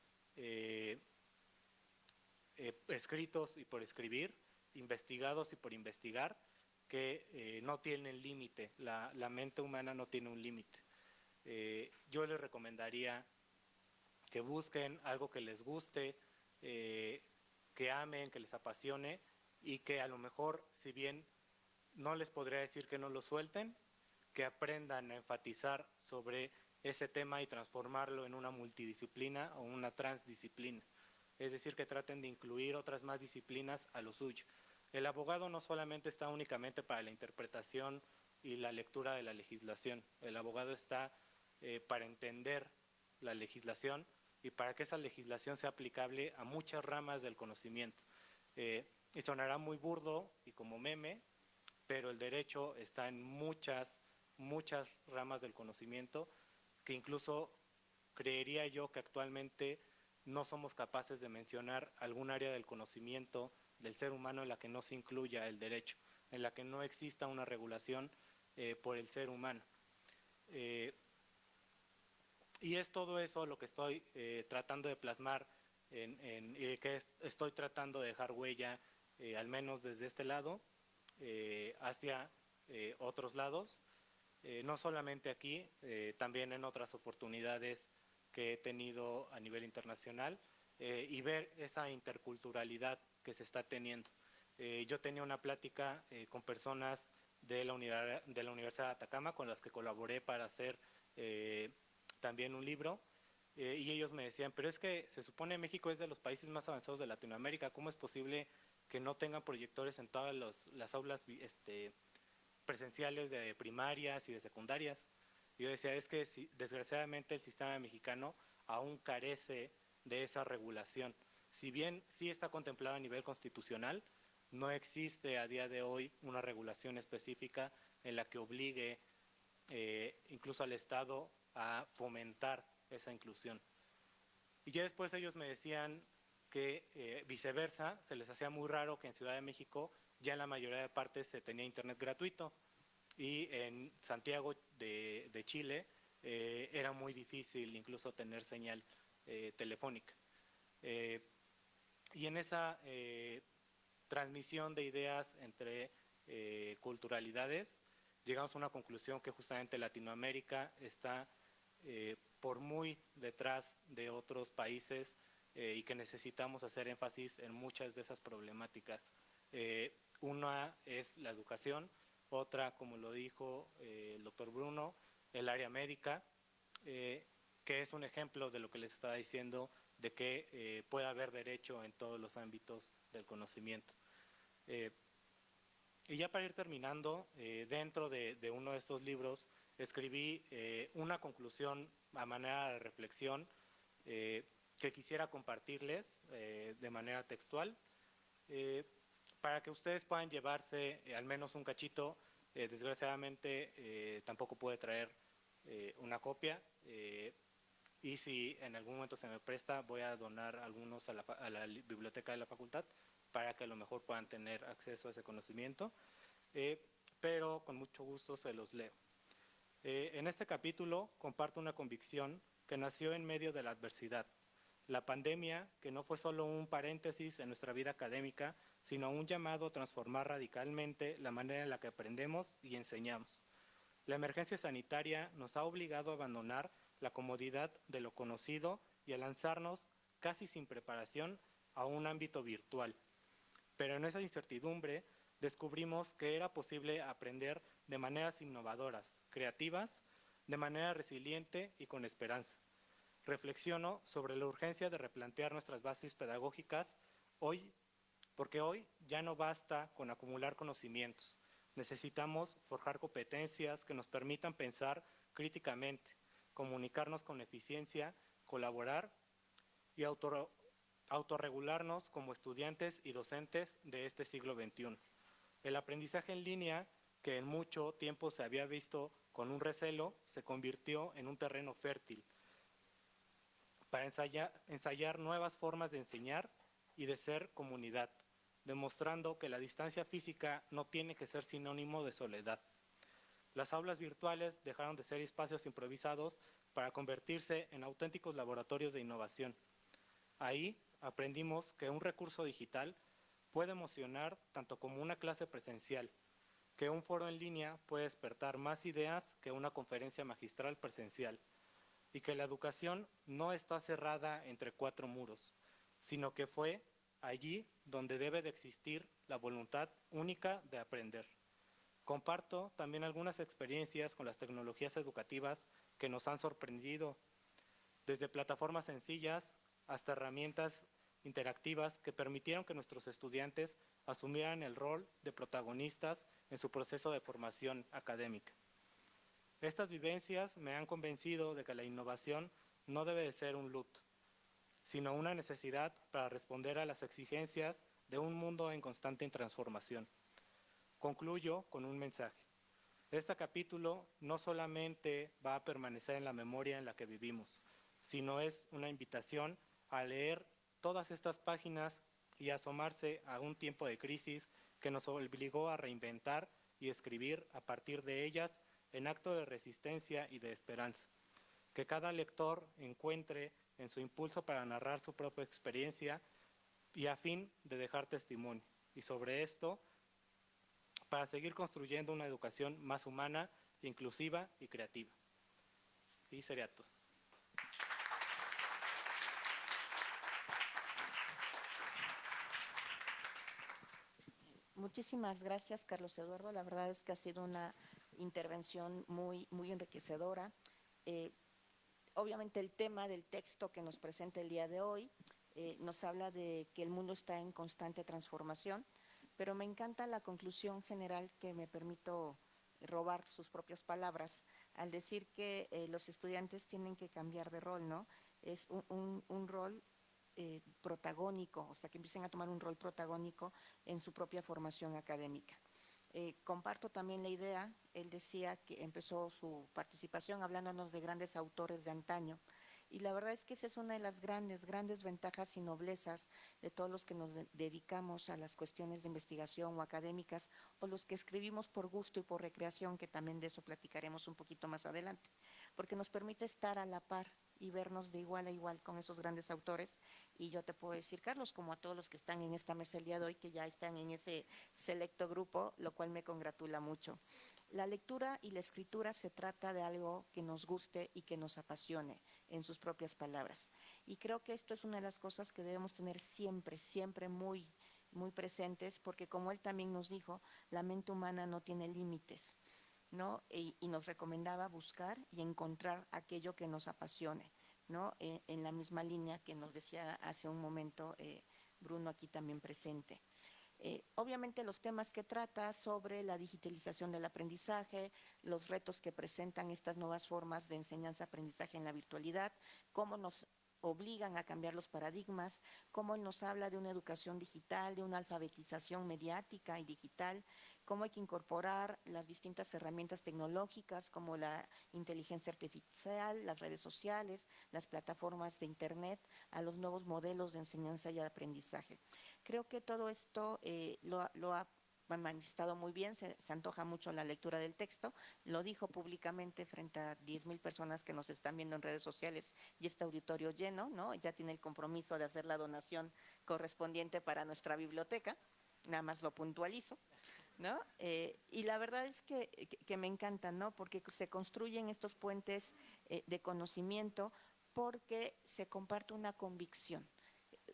escritos y por escribir, investigados y por investigar, que no tienen límite. La mente humana no tiene un límite. Yo les recomendaría que busquen algo que les guste, que amen, que les apasione, y que a lo mejor, si bien no les podría decir que no lo suelten, que aprendan a enfatizar sobre ese tema y transformarlo en una multidisciplina o una transdisciplina. Es decir, que traten de incluir otras más disciplinas a lo suyo. El abogado no solamente está únicamente para la interpretación y la lectura de la legislación. El abogado está para entender la legislación y para que esa legislación sea aplicable a muchas ramas del conocimiento. Y sonará muy burdo y como meme, pero el derecho está en muchas ramas del conocimiento, que incluso creería yo que actualmente no somos capaces de mencionar algún área del conocimiento del ser humano en la que no se incluya el derecho, en la que no exista una regulación por el ser humano. Y es todo eso lo que estoy tratando de plasmar, que estoy tratando de dejar huella, al menos desde este lado, hacia otros lados, no solamente aquí, también en otras oportunidades que he tenido a nivel internacional, y ver esa interculturalidad que se está teniendo. Yo tenía una plática con personas de la Universidad de Atacama, con las que colaboré para hacer también un libro, y ellos me decían: pero es que se supone México es de los países más avanzados de Latinoamérica, ¿cómo es posible que no tengan proyectores en todas las aulas presenciales de primarias y de secundarias? Yo decía: es que desgraciadamente el sistema mexicano aún carece de esa regulación. Si bien sí está contemplado a nivel constitucional, no existe a día de hoy una regulación específica en la que obligue incluso al Estado a fomentar esa inclusión. Y ya después ellos me decían que viceversa, se les hacía muy raro que en Ciudad de México ya en la mayoría de partes se tenía internet gratuito. y en Santiago de Chile era muy difícil incluso tener señal telefónica. Y en esa transmisión de ideas entre culturalidades, llegamos a una conclusión que justamente Latinoamérica está por muy detrás de otros países y que necesitamos hacer énfasis en muchas de esas problemáticas. Una es la educación, otra, como lo dijo el doctor Bruno, el área médica, que es un ejemplo de lo que les estaba diciendo, de que puede haber derecho en todos los ámbitos del conocimiento. Y ya para ir terminando, dentro de uno de estos libros escribí una conclusión a manera de reflexión que quisiera compartirles de manera textual para que ustedes puedan llevarse al menos un cachito. Desgraciadamente tampoco pude traer una copia y si en algún momento se me presta voy a donar algunos a la biblioteca de la facultad para que a lo mejor puedan tener acceso a ese conocimiento, pero con mucho gusto se los leo. En este capítulo comparto una convicción que nació en medio de la adversidad. La pandemia, que no fue solo un paréntesis en nuestra vida académica, sino un llamado a transformar radicalmente la manera en la que aprendemos y enseñamos. La emergencia sanitaria nos ha obligado a abandonar la comodidad de lo conocido y a lanzarnos, casi sin preparación, a un ámbito virtual. Pero en esa incertidumbre descubrimos que era posible aprender de maneras innovadoras, creativas, de manera resiliente y con esperanza. Reflexiono sobre la urgencia de replantear nuestras bases pedagógicas hoy, porque hoy ya no basta con acumular conocimientos. Necesitamos forjar competencias que nos permitan pensar críticamente, comunicarnos con eficiencia, colaborar y autorregularnos como estudiantes y docentes de este siglo XXI. El aprendizaje en línea, que en mucho tiempo se había visto con un recelo, se convirtió en un terreno fértil para ensayar nuevas formas de enseñar y de ser comunidad, demostrando que la distancia física no tiene que ser sinónimo de soledad. Las aulas virtuales dejaron de ser espacios improvisados para convertirse en auténticos laboratorios de innovación. Ahí aprendimos que un recurso digital puede emocionar tanto como una clase presencial, que un foro en línea puede despertar más ideas que una conferencia magistral presencial, y que la educación no está cerrada entre cuatro muros, sino que fue allí donde debe de existir la voluntad única de aprender. Comparto también algunas experiencias con las tecnologías educativas que nos han sorprendido, desde plataformas sencillas hasta herramientas interactivas que permitieron que nuestros estudiantes asumieran el rol de protagonistas en su proceso de formación académica. Estas vivencias me han convencido de que la innovación no debe de ser un luto, sino una necesidad para responder a las exigencias de un mundo en constante transformación. Concluyo con un mensaje. Este capítulo no solamente va a permanecer en la memoria en la que vivimos, sino es una invitación a leer todas estas páginas y asomarse a un tiempo de crisis que nos obligó a reinventar y escribir a partir de ellas en acto de resistencia y de esperanza. Que cada lector encuentre en su impulso para narrar su propia experiencia y a fin de dejar testimonio. Y sobre esto, para seguir construyendo una educación más humana, inclusiva y creativa. Y sería todo. Muchísimas gracias, Carlos Eduardo. La verdad es que ha sido una intervención muy enriquecedora. Obviamente el tema del texto que nos presenta el día de hoy nos habla de que el mundo está en constante transformación, pero me encanta la conclusión general que me permito robar sus propias palabras al decir que los estudiantes tienen que cambiar de rol, ¿no? Es un rol protagónico, o sea, que empiecen a tomar un rol protagónico en su propia formación académica. Comparto también la idea, él decía que empezó su participación hablándonos de grandes autores de antaño Y la verdad es que esa es una de las grandes, grandes ventajas y noblezas de todos los que nos dedicamos a las cuestiones de investigación o académicas, o los que escribimos por gusto y por recreación, que también de eso platicaremos un poquito más adelante, porque nos permite estar a la par y vernos de igual a igual con esos grandes autores. Y yo te puedo decir, Carlos, como a todos los que están en esta mesa el día de hoy, que ya están en ese selecto grupo, lo cual me congratula mucho. La lectura y la escritura se trata de algo que nos guste y que nos apasione, en sus propias palabras. Y creo que esto es una de las cosas que debemos tener siempre, siempre muy, muy presentes, porque como él también nos dijo, la mente humana no tiene límites, ¿no? Y nos recomendaba buscar y encontrar aquello que nos apasione, ¿no? En la misma línea que nos decía hace un momento Bruno aquí también presente. Obviamente los temas que trata sobre la digitalización del aprendizaje, los retos que presentan estas nuevas formas de enseñanza-aprendizaje en la virtualidad, cómo nos obligan a cambiar los paradigmas, cómo él nos habla de una educación digital, de una alfabetización mediática y digital, cómo hay que incorporar las distintas herramientas tecnológicas como la inteligencia artificial, las redes sociales, las plataformas de Internet, a los nuevos modelos de enseñanza y aprendizaje. Creo que todo esto lo ha manifestado muy bien, se antoja mucho la lectura del texto, lo dijo públicamente frente a 10,000 personas que nos están viendo en redes sociales y este auditorio lleno, ¿no? Ya tiene el compromiso de hacer la donación correspondiente para nuestra biblioteca, nada más lo puntualizo, ¿no? Y la verdad es que me encanta, ¿no? Porque se construyen estos puentes de conocimiento porque se comparte una convicción.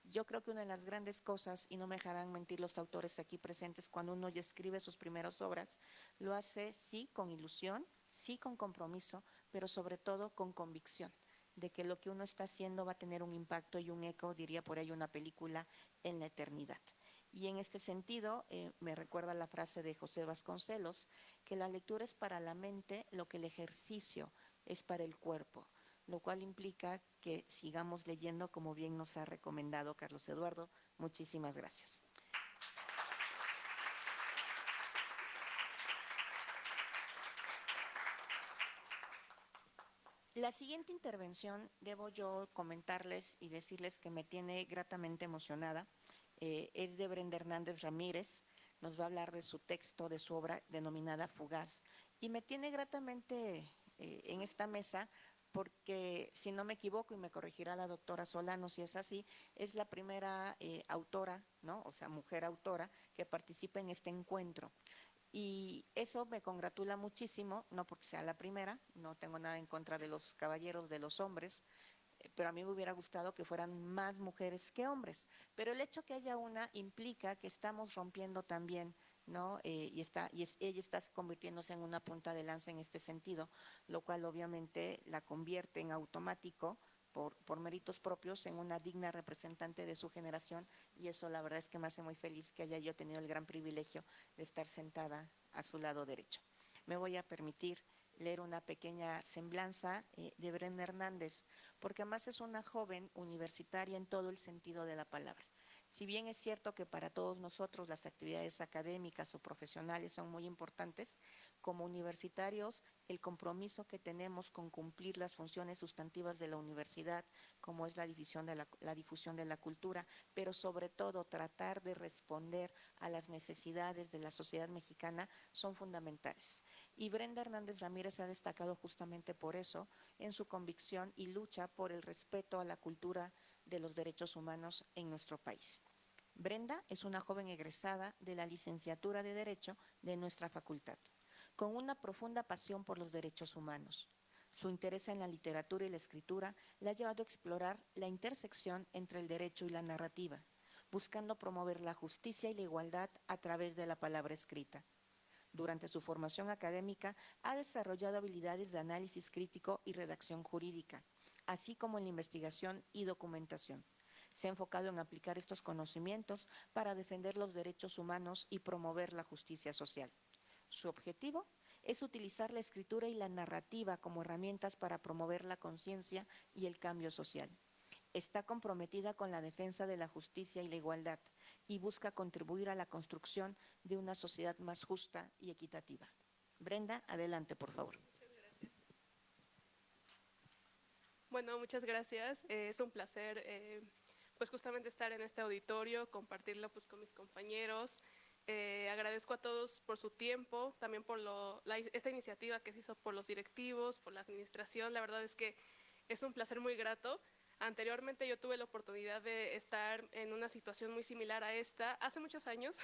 Yo creo que una de las grandes cosas, y no me dejarán mentir los autores aquí presentes, cuando uno ya escribe sus primeras obras, lo hace sí con ilusión, sí con compromiso, pero sobre todo con convicción de que lo que uno está haciendo va a tener un impacto y un eco, diría por ahí una película, en la eternidad. Y en este sentido, me recuerda la frase de José Vasconcelos, que la lectura es para la mente lo que el ejercicio es para el cuerpo, lo cual implica que sigamos leyendo como bien nos ha recomendado Carlos Eduardo. Muchísimas gracias. La siguiente intervención debo yo comentarles y decirles que me tiene gratamente emocionada. Es de Brenda Hernández Ramírez, nos va a hablar de su texto, de su obra denominada Fugaz. Y me tiene gratamente en esta mesa porque, si no me equivoco, y me corregirá la doctora Solano si es así, es la primera autora, ¿no? O sea, mujer autora que participa en este encuentro. Y eso me congratula muchísimo, no porque sea la primera, no tengo nada en contra de los caballeros, de los hombres, pero a mí me hubiera gustado que fueran más mujeres que hombres. Pero el hecho que haya una implica que estamos rompiendo también, ¿no? Ella está convirtiéndose en una punta de lanza en este sentido, lo cual obviamente la convierte en automático por méritos propios en una digna representante de su generación, y eso la verdad es que me hace muy feliz que haya yo tenido el gran privilegio de estar sentada a su lado derecho. Me voy a permitir leer una pequeña semblanza de Brenda Hernández, porque además es una joven universitaria en todo el sentido de la palabra. Si bien es cierto que para todos nosotros las actividades académicas o profesionales son muy importantes, como universitarios el compromiso que tenemos con cumplir las funciones sustantivas de la universidad, como es la difusión de la cultura, pero sobre todo tratar de responder a las necesidades de la sociedad mexicana, son fundamentales. Y Brenda Hernández Ramírez ha destacado justamente por eso en su convicción y lucha por el respeto a la cultura de los derechos humanos en nuestro país. Brenda es una joven egresada de la licenciatura de Derecho de nuestra facultad, con una profunda pasión por los derechos humanos. Su interés en la literatura y la escritura le ha llevado a explorar la intersección entre el derecho y la narrativa, buscando promover la justicia y la igualdad a través de la palabra escrita. Durante su formación académica ha desarrollado habilidades de análisis crítico y redacción jurídica, así como en la investigación y documentación. Se ha enfocado en aplicar estos conocimientos para defender los derechos humanos y promover la justicia social. Su objetivo es utilizar la escritura y la narrativa como herramientas para promover la conciencia y el cambio social. Está comprometida con la defensa de la justicia y la igualdad y busca contribuir a la construcción de una sociedad más justa y equitativa. Brenda, adelante, por favor. Bueno, muchas gracias. Es un placer, pues justamente estar en este auditorio, compartirlo pues con mis compañeros. Agradezco a todos por su tiempo, también por esta iniciativa que se hizo por los directivos, por la administración. La verdad es que es un placer muy grato. Anteriormente yo tuve la oportunidad de estar en una situación muy similar a esta hace muchos años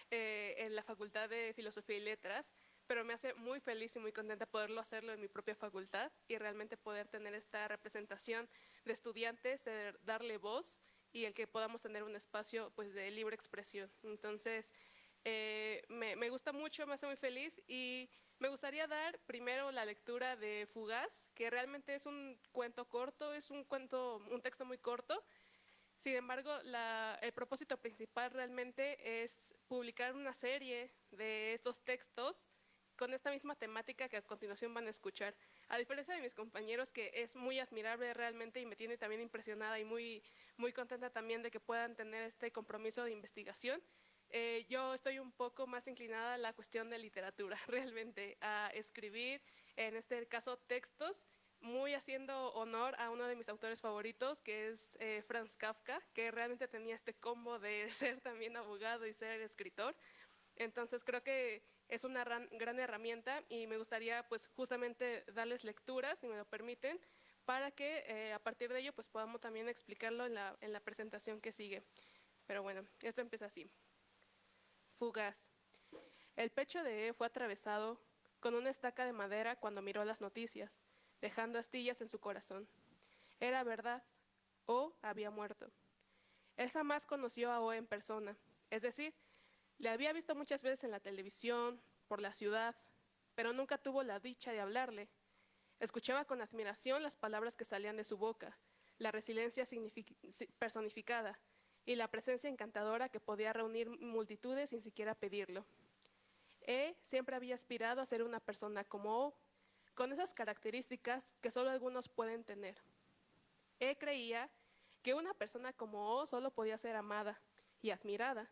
en la Facultad de Filosofía y Letras, pero me hace muy feliz y muy contenta poderlo hacerlo en mi propia facultad y realmente poder tener esta representación de estudiantes, de darle voz y el que podamos tener un espacio pues de libre expresión. Entonces, me gusta mucho, me hace muy feliz y me gustaría dar primero la lectura de Fugaz, que realmente es un cuento corto, es un texto muy corto. Sin embargo, el propósito principal realmente es publicar una serie de estos textos con esta misma temática que a continuación van a escuchar. A diferencia de mis compañeros, que es muy admirable realmente y me tiene también impresionada y muy contenta también de que puedan tener este compromiso de investigación, yo estoy un poco más inclinada a la cuestión de literatura, realmente, a escribir, en este caso, textos, muy haciendo honor a uno de mis autores favoritos, que es Franz Kafka, que realmente tenía este combo de ser también abogado y ser escritor. Entonces creo que es una gran herramienta y me gustaría pues justamente darles lecturas, si me lo permiten, para que a partir de ello pues podamos también explicarlo en la presentación que sigue. Pero bueno, esto empieza así. Fugaz. El pecho de E fue atravesado con una estaca de madera cuando miró las noticias, dejando astillas en su corazón. Era verdad, O había muerto. Él jamás conoció a O en persona, es decir, le había visto muchas veces en la televisión, por la ciudad, pero nunca tuvo la dicha de hablarle. Escuchaba con admiración las palabras que salían de su boca, la resiliencia personificada y la presencia encantadora que podía reunir multitudes sin siquiera pedirlo. Siempre había aspirado a ser una persona como O, con esas características que solo algunos pueden tener. Creía que una persona como O solo podía ser amada y admirada,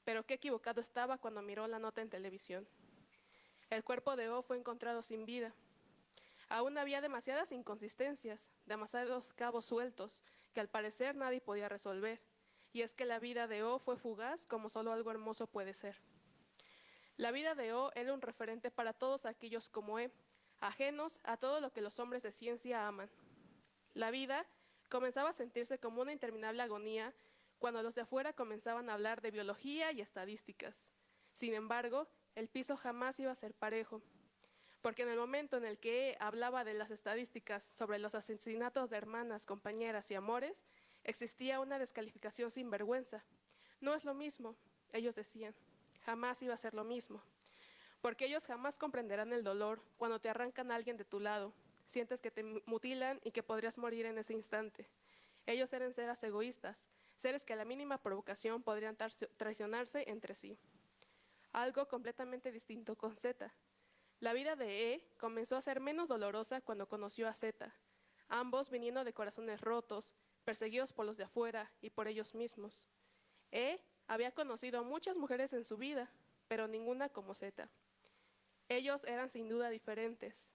pero qué equivocado estaba cuando miró la nota en televisión. El cuerpo de O fue encontrado sin vida. Aún había demasiadas inconsistencias, demasiados cabos sueltos, que al parecer nadie podía resolver. Y es que la vida de O fue fugaz como solo algo hermoso puede ser. La vida de O era un referente para todos aquellos como E, ajenos a todo lo que los hombres de ciencia aman. La vida comenzaba a sentirse como una interminable agonía cuando los de afuera comenzaban a hablar de biología y estadísticas. Sin embargo, el piso jamás iba a ser parejo, porque en el momento en el que hablaba de las estadísticas sobre los asesinatos de hermanas, compañeras y amores, existía una descalificación sin vergüenza. No es lo mismo, ellos decían, jamás iba a ser lo mismo, porque ellos jamás comprenderán el dolor cuando te arrancan a alguien de tu lado, sientes que te mutilan y que podrías morir en ese instante. Ellos eran seres egoístas, seres que a la mínima provocación podrían traicionarse entre sí. Algo completamente distinto con Z. La vida de E comenzó a ser menos dolorosa cuando conoció a Z, ambos viniendo de corazones rotos, perseguidos por los de afuera y por ellos mismos. E había conocido a muchas mujeres en su vida, pero ninguna como Z. Ellos eran sin duda diferentes.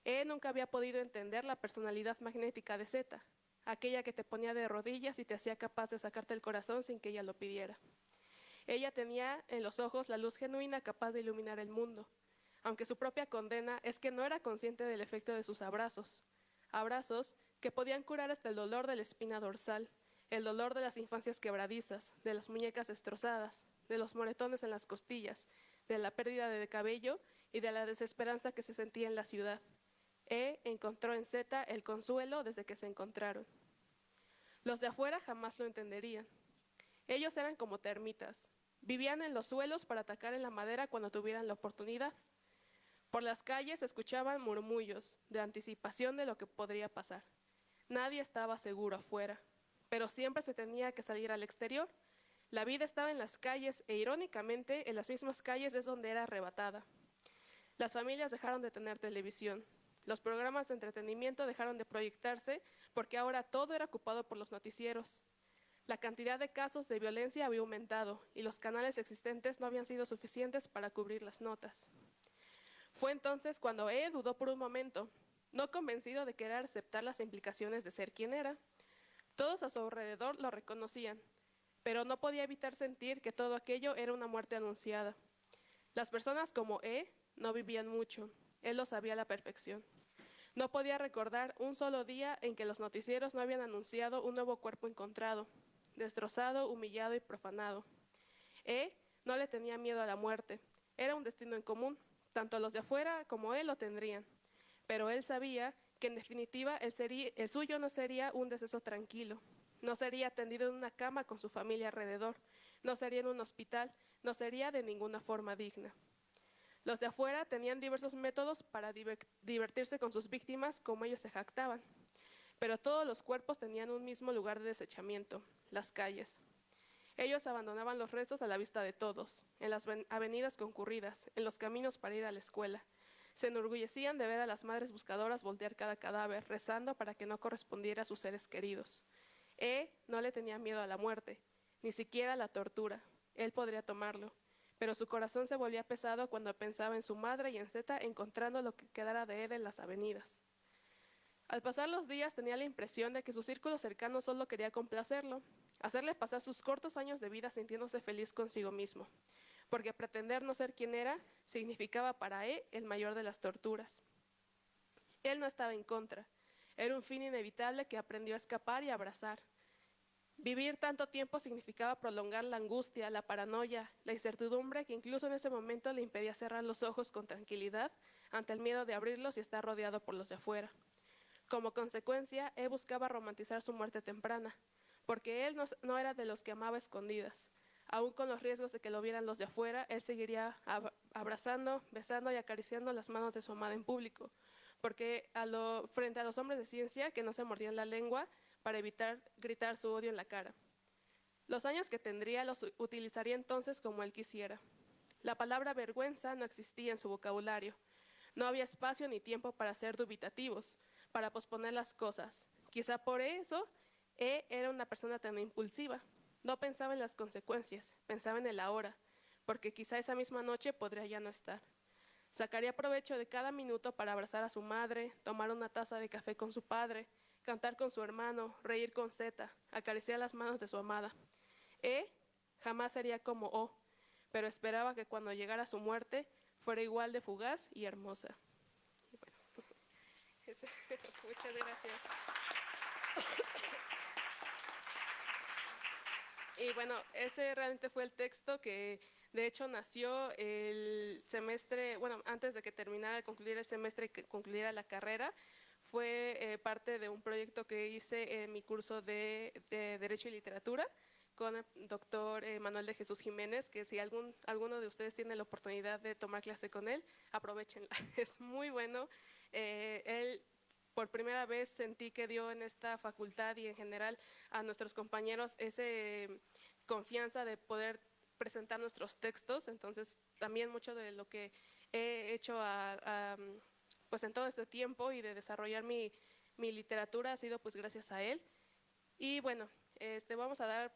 E nunca había podido entender la personalidad magnética de Z, aquella que te ponía de rodillas y te hacía capaz de sacarte el corazón sin que ella lo pidiera. Ella tenía en los ojos la luz genuina capaz de iluminar el mundo, aunque su propia condena es que no era consciente del efecto de sus abrazos. Abrazos que podían curar hasta el dolor de la espina dorsal, el dolor de las infancias quebradizas, de las muñecas destrozadas, de los moretones en las costillas, de la pérdida de cabello y de la desesperanza que se sentía en la ciudad. Encontró en Z el consuelo desde que se encontraron. Los de afuera jamás lo entenderían. Ellos eran como termitas. Vivían en los suelos para atacar en la madera cuando tuvieran la oportunidad. Por las calles se escuchaban murmullos de anticipación de lo que podría pasar. Nadie estaba seguro afuera, pero siempre se tenía que salir al exterior. La vida estaba en las calles e irónicamente en las mismas calles es donde era arrebatada. Las familias dejaron de tener televisión. Los programas de entretenimiento dejaron de proyectarse porque ahora todo era ocupado por los noticieros. La cantidad de casos de violencia había aumentado y los canales existentes no habían sido suficientes para cubrir las notas. Fue entonces cuando dudó por un momento, no convencido de querer aceptar las implicaciones de ser quien era. Todos a su alrededor lo reconocían, pero no podía evitar sentir que todo aquello era una muerte anunciada. Las personas como no vivían mucho, él lo sabía a la perfección. No podía recordar un solo día en que los noticieros no habían anunciado un nuevo cuerpo encontrado, destrozado, humillado y profanado. No le tenía miedo a la muerte, era un destino en común, tanto los de afuera como él lo tendrían. Pero él sabía que en definitiva el suyo no sería un deceso tranquilo, no sería atendido en una cama con su familia alrededor, no sería en un hospital, no sería de ninguna forma digna. Los de afuera tenían diversos métodos para divertirse con sus víctimas, como ellos se jactaban, pero todos los cuerpos tenían un mismo lugar de desechamiento, las calles. Ellos abandonaban los restos a la vista de todos, en las avenidas concurridas, en los caminos para ir a la escuela. Se enorgullecían de ver a las madres buscadoras voltear cada cadáver, rezando para que no correspondiera a sus seres queridos. No le tenía miedo a la muerte, ni siquiera a la tortura. Él podría tomarlo, pero su corazón se volvía pesado cuando pensaba en su madre y en Zeta encontrando lo que quedara de él en las avenidas. Al pasar los días tenía la impresión de que su círculo cercano solo quería complacerlo, hacerle pasar sus cortos años de vida sintiéndose feliz consigo mismo, porque pretender no ser quien era significaba para él el mayor de las torturas. Él no estaba en contra, era un fin inevitable que aprendió a escapar y a abrazar. Vivir tanto tiempo significaba prolongar la angustia, la paranoia, la incertidumbre que incluso en ese momento le impedía cerrar los ojos con tranquilidad ante el miedo de abrirlos y estar rodeado por los de afuera. Como consecuencia, él buscaba romantizar su muerte temprana, porque él no era de los que amaba escondidas. Aún con los riesgos de que lo vieran los de afuera, él seguiría abrazando, besando y acariciando las manos de su amada en público, porque frente a los hombres de ciencia que no se mordían la lengua para evitar gritar su odio en la cara. Los años que tendría los utilizaría entonces como él quisiera. La palabra vergüenza no existía en su vocabulario. No había espacio ni tiempo para ser dubitativos, para posponer las cosas. Quizá por eso era una persona tan impulsiva. No pensaba en las consecuencias, pensaba en el ahora, porque quizá esa misma noche podría ya no estar. Sacaría provecho de cada minuto para abrazar a su madre, tomar una taza de café con su padre, cantar con su hermano, reír con Zeta, acariciar las manos de su amada. Jamás sería como O, pero esperaba que cuando llegara su muerte fuera igual de fugaz y hermosa. Y bueno, muchas gracias. Y bueno, ese realmente fue el texto que de hecho nació el semestre, bueno, antes de que terminara de concluir el semestre y que concluyera la carrera, fue parte de un proyecto que hice en mi curso de Derecho y Literatura con el doctor Manuel de Jesús Jiménez, que si alguno de ustedes tiene la oportunidad de tomar clase con él, aprovechenla, es muy bueno. Él por primera vez sentí que dio en esta facultad y en general a nuestros compañeros esa confianza de poder presentar nuestros textos, entonces también mucho de lo que he hecho pues en todo este tiempo y de desarrollar mi literatura ha sido pues gracias a él. Y bueno, vamos a dar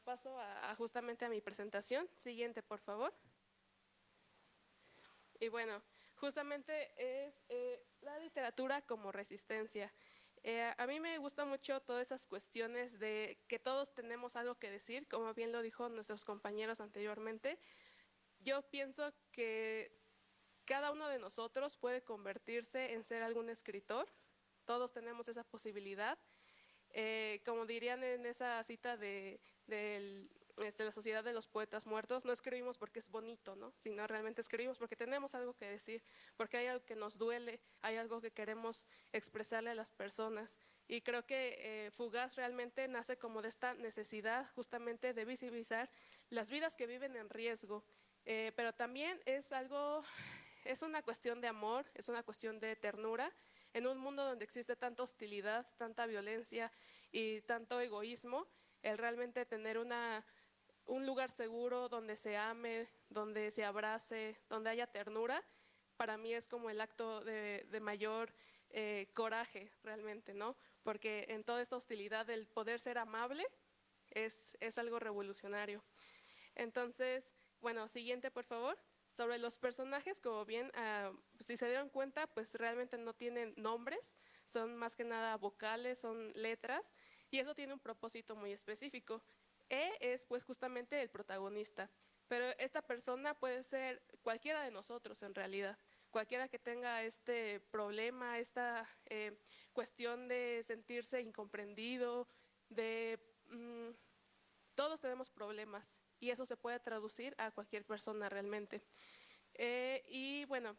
paso justamente a mi presentación. Siguiente, por favor. Y bueno, justamente es la literatura como resistencia. A mí me gusta mucho todas esas cuestiones de que todos tenemos algo que decir, como bien lo dijo nuestros compañeros anteriormente. Yo pienso que cada uno de nosotros puede convertirse en ser algún escritor. Todos tenemos esa posibilidad. Como dirían en esa cita de la Sociedad de los Poetas Muertos, no escribimos porque es bonito, ¿no? Sino realmente escribimos porque tenemos algo que decir, porque hay algo que nos duele, hay algo que queremos expresarle a las personas. Y creo que Fugaz realmente nace como de esta necesidad justamente de visibilizar las vidas que viven en riesgo, pero también es una cuestión de amor, es una cuestión de ternura, en un mundo donde existe tanta hostilidad, tanta violencia y tanto egoísmo, el realmente tener un lugar seguro donde se ame, donde se abrace, donde haya ternura, para mí es como el acto de mayor coraje realmente, ¿no? Porque en toda esta hostilidad el poder ser amable es algo revolucionario. Entonces, bueno, siguiente por favor. sobre los personajes, como bien, si se dieron cuenta, pues realmente no tienen nombres, son más que nada vocales, son letras, y eso tiene un propósito muy específico. Es pues justamente el protagonista, pero esta persona puede ser cualquiera de nosotros en realidad, cualquiera que tenga este problema, esta cuestión de sentirse incomprendido, todos tenemos problemas y eso se puede traducir a cualquier persona realmente. Y bueno,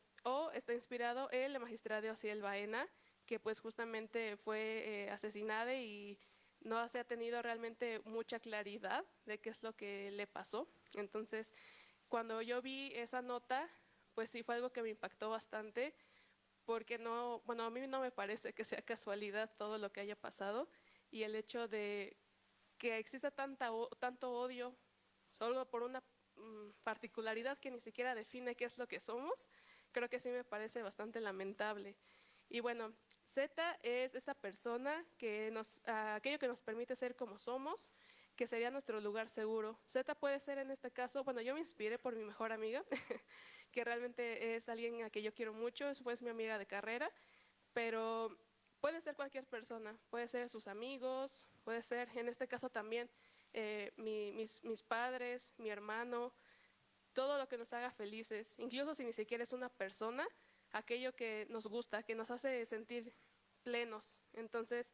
está inspirado en la magistrada de Ociel Baena, que pues justamente fue asesinada y no se ha tenido realmente mucha claridad de qué es lo que le pasó. Entonces, cuando yo vi esa nota, pues sí fue algo que me impactó bastante, porque no, bueno, a mí no me parece que sea casualidad todo lo que haya pasado y el hecho de que exista tanto odio solo por una particularidad que ni siquiera define qué es lo que somos, creo que sí me parece bastante lamentable. Y bueno, Z es esta persona que aquello que nos permite ser como somos, que sería nuestro lugar seguro. Z puede ser en este caso, bueno, yo me inspiré por mi mejor amiga, que realmente es alguien a que yo quiero mucho, fue mi amiga de carrera, pero puede ser cualquier persona, puede ser sus amigos, puede ser, en este caso también, mis padres, mi hermano, todo lo que nos haga felices, incluso si ni siquiera es una persona, aquello que nos gusta, que nos hace sentir plenos. Entonces,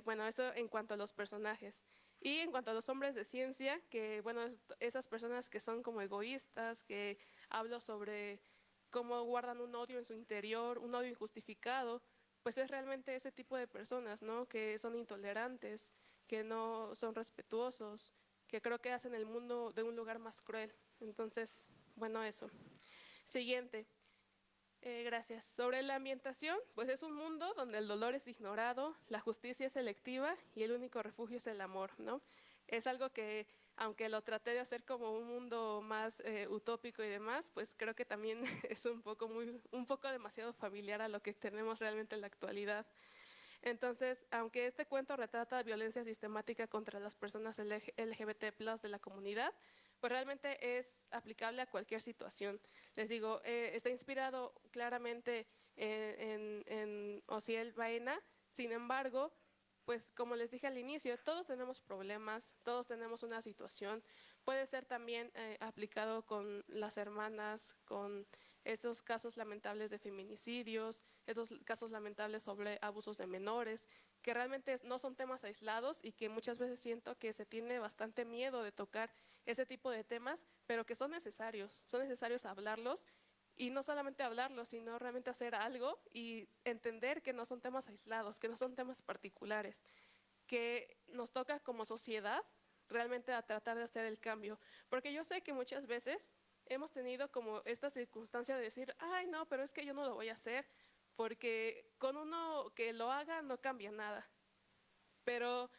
bueno, eso en cuanto a los personajes. Y en cuanto a los hombres de ciencia, que bueno, esas personas que son como egoístas, que hablo sobre cómo guardan un odio en su interior, un odio injustificado, pues es realmente ese tipo de personas, ¿no? Que son intolerantes, que no son respetuosos, que creo que hacen el mundo de un lugar más cruel. Entonces, bueno, eso. Siguiente. Gracias. Sobre la ambientación, pues es un mundo donde el dolor es ignorado, la justicia es selectiva y el único refugio es el amor, ¿no? Es algo que, aunque lo traté de hacer como un mundo más utópico y demás, pues creo que también es un poco demasiado familiar a lo que tenemos realmente en la actualidad. Entonces, aunque este cuento retrata violencia sistemática contra las personas LGBT+ de la comunidad, pues realmente es aplicable a cualquier situación. Les digo, está inspirado claramente en Ociel Baena, sin embargo, pues como les dije al inicio, todos tenemos problemas, todos tenemos una situación. Puede ser también aplicado con las hermanas, con estos casos lamentables de feminicidios, estos casos lamentables sobre abusos de menores, que realmente no son temas aislados y que muchas veces siento que se tiene bastante miedo de tocar ese tipo de temas, pero que son necesarios hablarlos y no solamente hablarlos, sino realmente hacer algo y entender que no son temas aislados, que no son temas particulares, que nos toca como sociedad realmente a tratar de hacer el cambio, porque yo sé que muchas veces hemos tenido como esta circunstancia de decir, ay no, pero es que yo no lo voy a hacer, porque con uno que lo haga no cambia nada, pero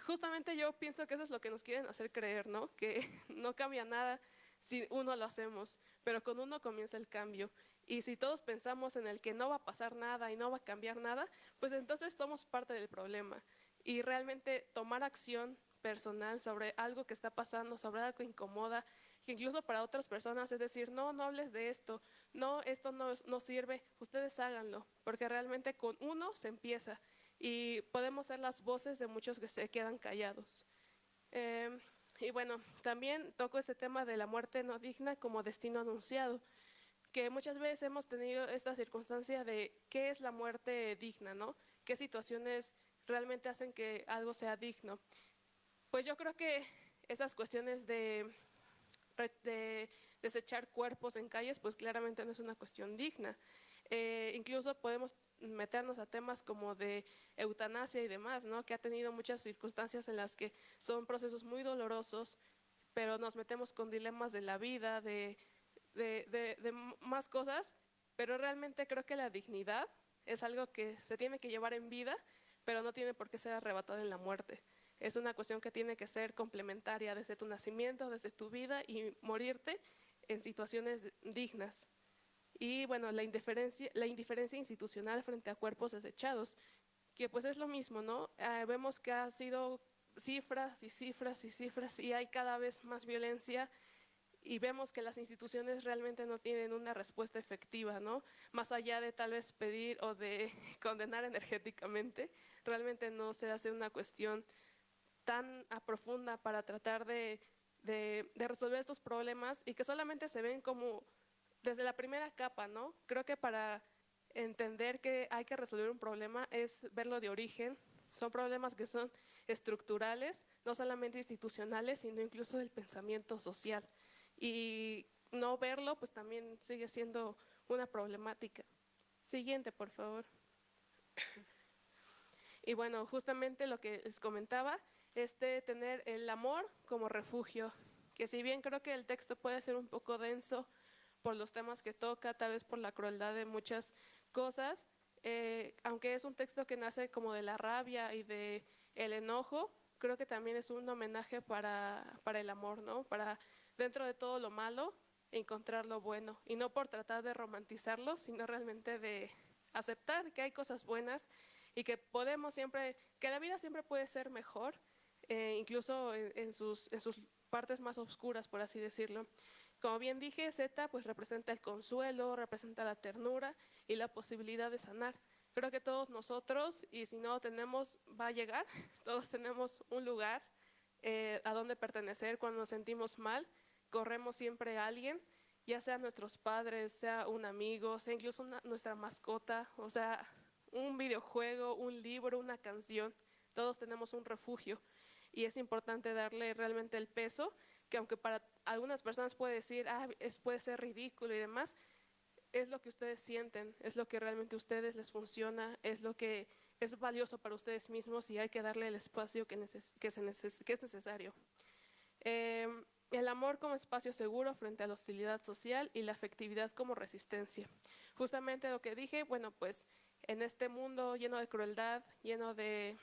justamente yo pienso que eso es lo que nos quieren hacer creer, ¿no? Que no cambia nada si uno lo hacemos, pero con uno comienza el cambio. Y si todos pensamos en el que no va a pasar nada y no va a cambiar nada, pues entonces somos parte del problema. Y realmente tomar acción personal sobre algo que está pasando, sobre algo que incomoda, que incluso para otras personas es decir, no, no hables de esto, no, esto no sirve, ustedes háganlo, porque realmente con uno se empieza y podemos ser las voces de muchos que se quedan callados. Y bueno, también toco este tema de la muerte no digna como destino anunciado, que muchas veces hemos tenido esta circunstancia de qué es la muerte digna, ¿no? ¿Qué situaciones realmente hacen que algo sea digno? Pues yo creo que esas cuestiones de desechar cuerpos en calles, pues claramente no es una cuestión digna. Incluso podemos meternos a temas como de eutanasia y demás, ¿no? Que ha tenido muchas circunstancias en las que son procesos muy dolorosos, pero nos metemos con dilemas de la vida, de más cosas, pero realmente creo que la dignidad es algo que se tiene que llevar en vida, pero no tiene por qué ser arrebatado en la muerte. Es una cuestión que tiene que ser complementaria desde tu nacimiento, desde tu vida y morirte en situaciones dignas. Y bueno, la indiferencia institucional frente a cuerpos desechados, que pues es lo mismo, ¿no? Vemos que ha sido cifras y cifras y cifras y hay cada vez más violencia y vemos que las instituciones realmente no tienen una respuesta efectiva, ¿no? Más allá de tal vez pedir o de condenar energéticamente, realmente no se hace una cuestión tan profunda para tratar de resolver estos problemas y que solamente se ven como desde la primera capa, ¿no? Creo que para entender que hay que resolver un problema es verlo de origen. Son problemas que son estructurales, no solamente institucionales, sino incluso del pensamiento social. Y no verlo, pues también sigue siendo una problemática. Siguiente, por favor. Y bueno, justamente lo que les comentaba, tener el amor como refugio, que si bien creo que el texto puede ser un poco denso por los temas que toca, tal vez por la crueldad de muchas cosas, aunque es un texto que nace como de la rabia y de el enojo, creo que también es un homenaje para el amor, ¿no? Para dentro de todo lo malo encontrar lo bueno, y no por tratar de romantizarlo, sino realmente de aceptar que hay cosas buenas y que podemos siempre, que la vida siempre puede ser mejor, incluso en sus partes más oscuras, por así decirlo. Como bien dije, Z pues representa el consuelo, representa la ternura y la posibilidad de sanar. Creo que todos nosotros, y si no tenemos, va a llegar, todos tenemos un lugar a donde pertenecer cuando nos sentimos mal, corremos siempre a alguien, ya sea nuestros padres, sea un amigo, sea incluso nuestra mascota, o sea, un videojuego, un libro, una canción, todos tenemos un refugio y es importante darle realmente el peso, que aunque para algunas personas puede decir, puede ser ridículo y demás, es lo que ustedes sienten, es lo que realmente a ustedes les funciona, es lo que es valioso para ustedes mismos y hay que darle el espacio que es necesario. El amor como espacio seguro frente a la hostilidad social y la afectividad como resistencia. Justamente lo que dije, bueno, pues en este mundo lleno de crueldad, lleno de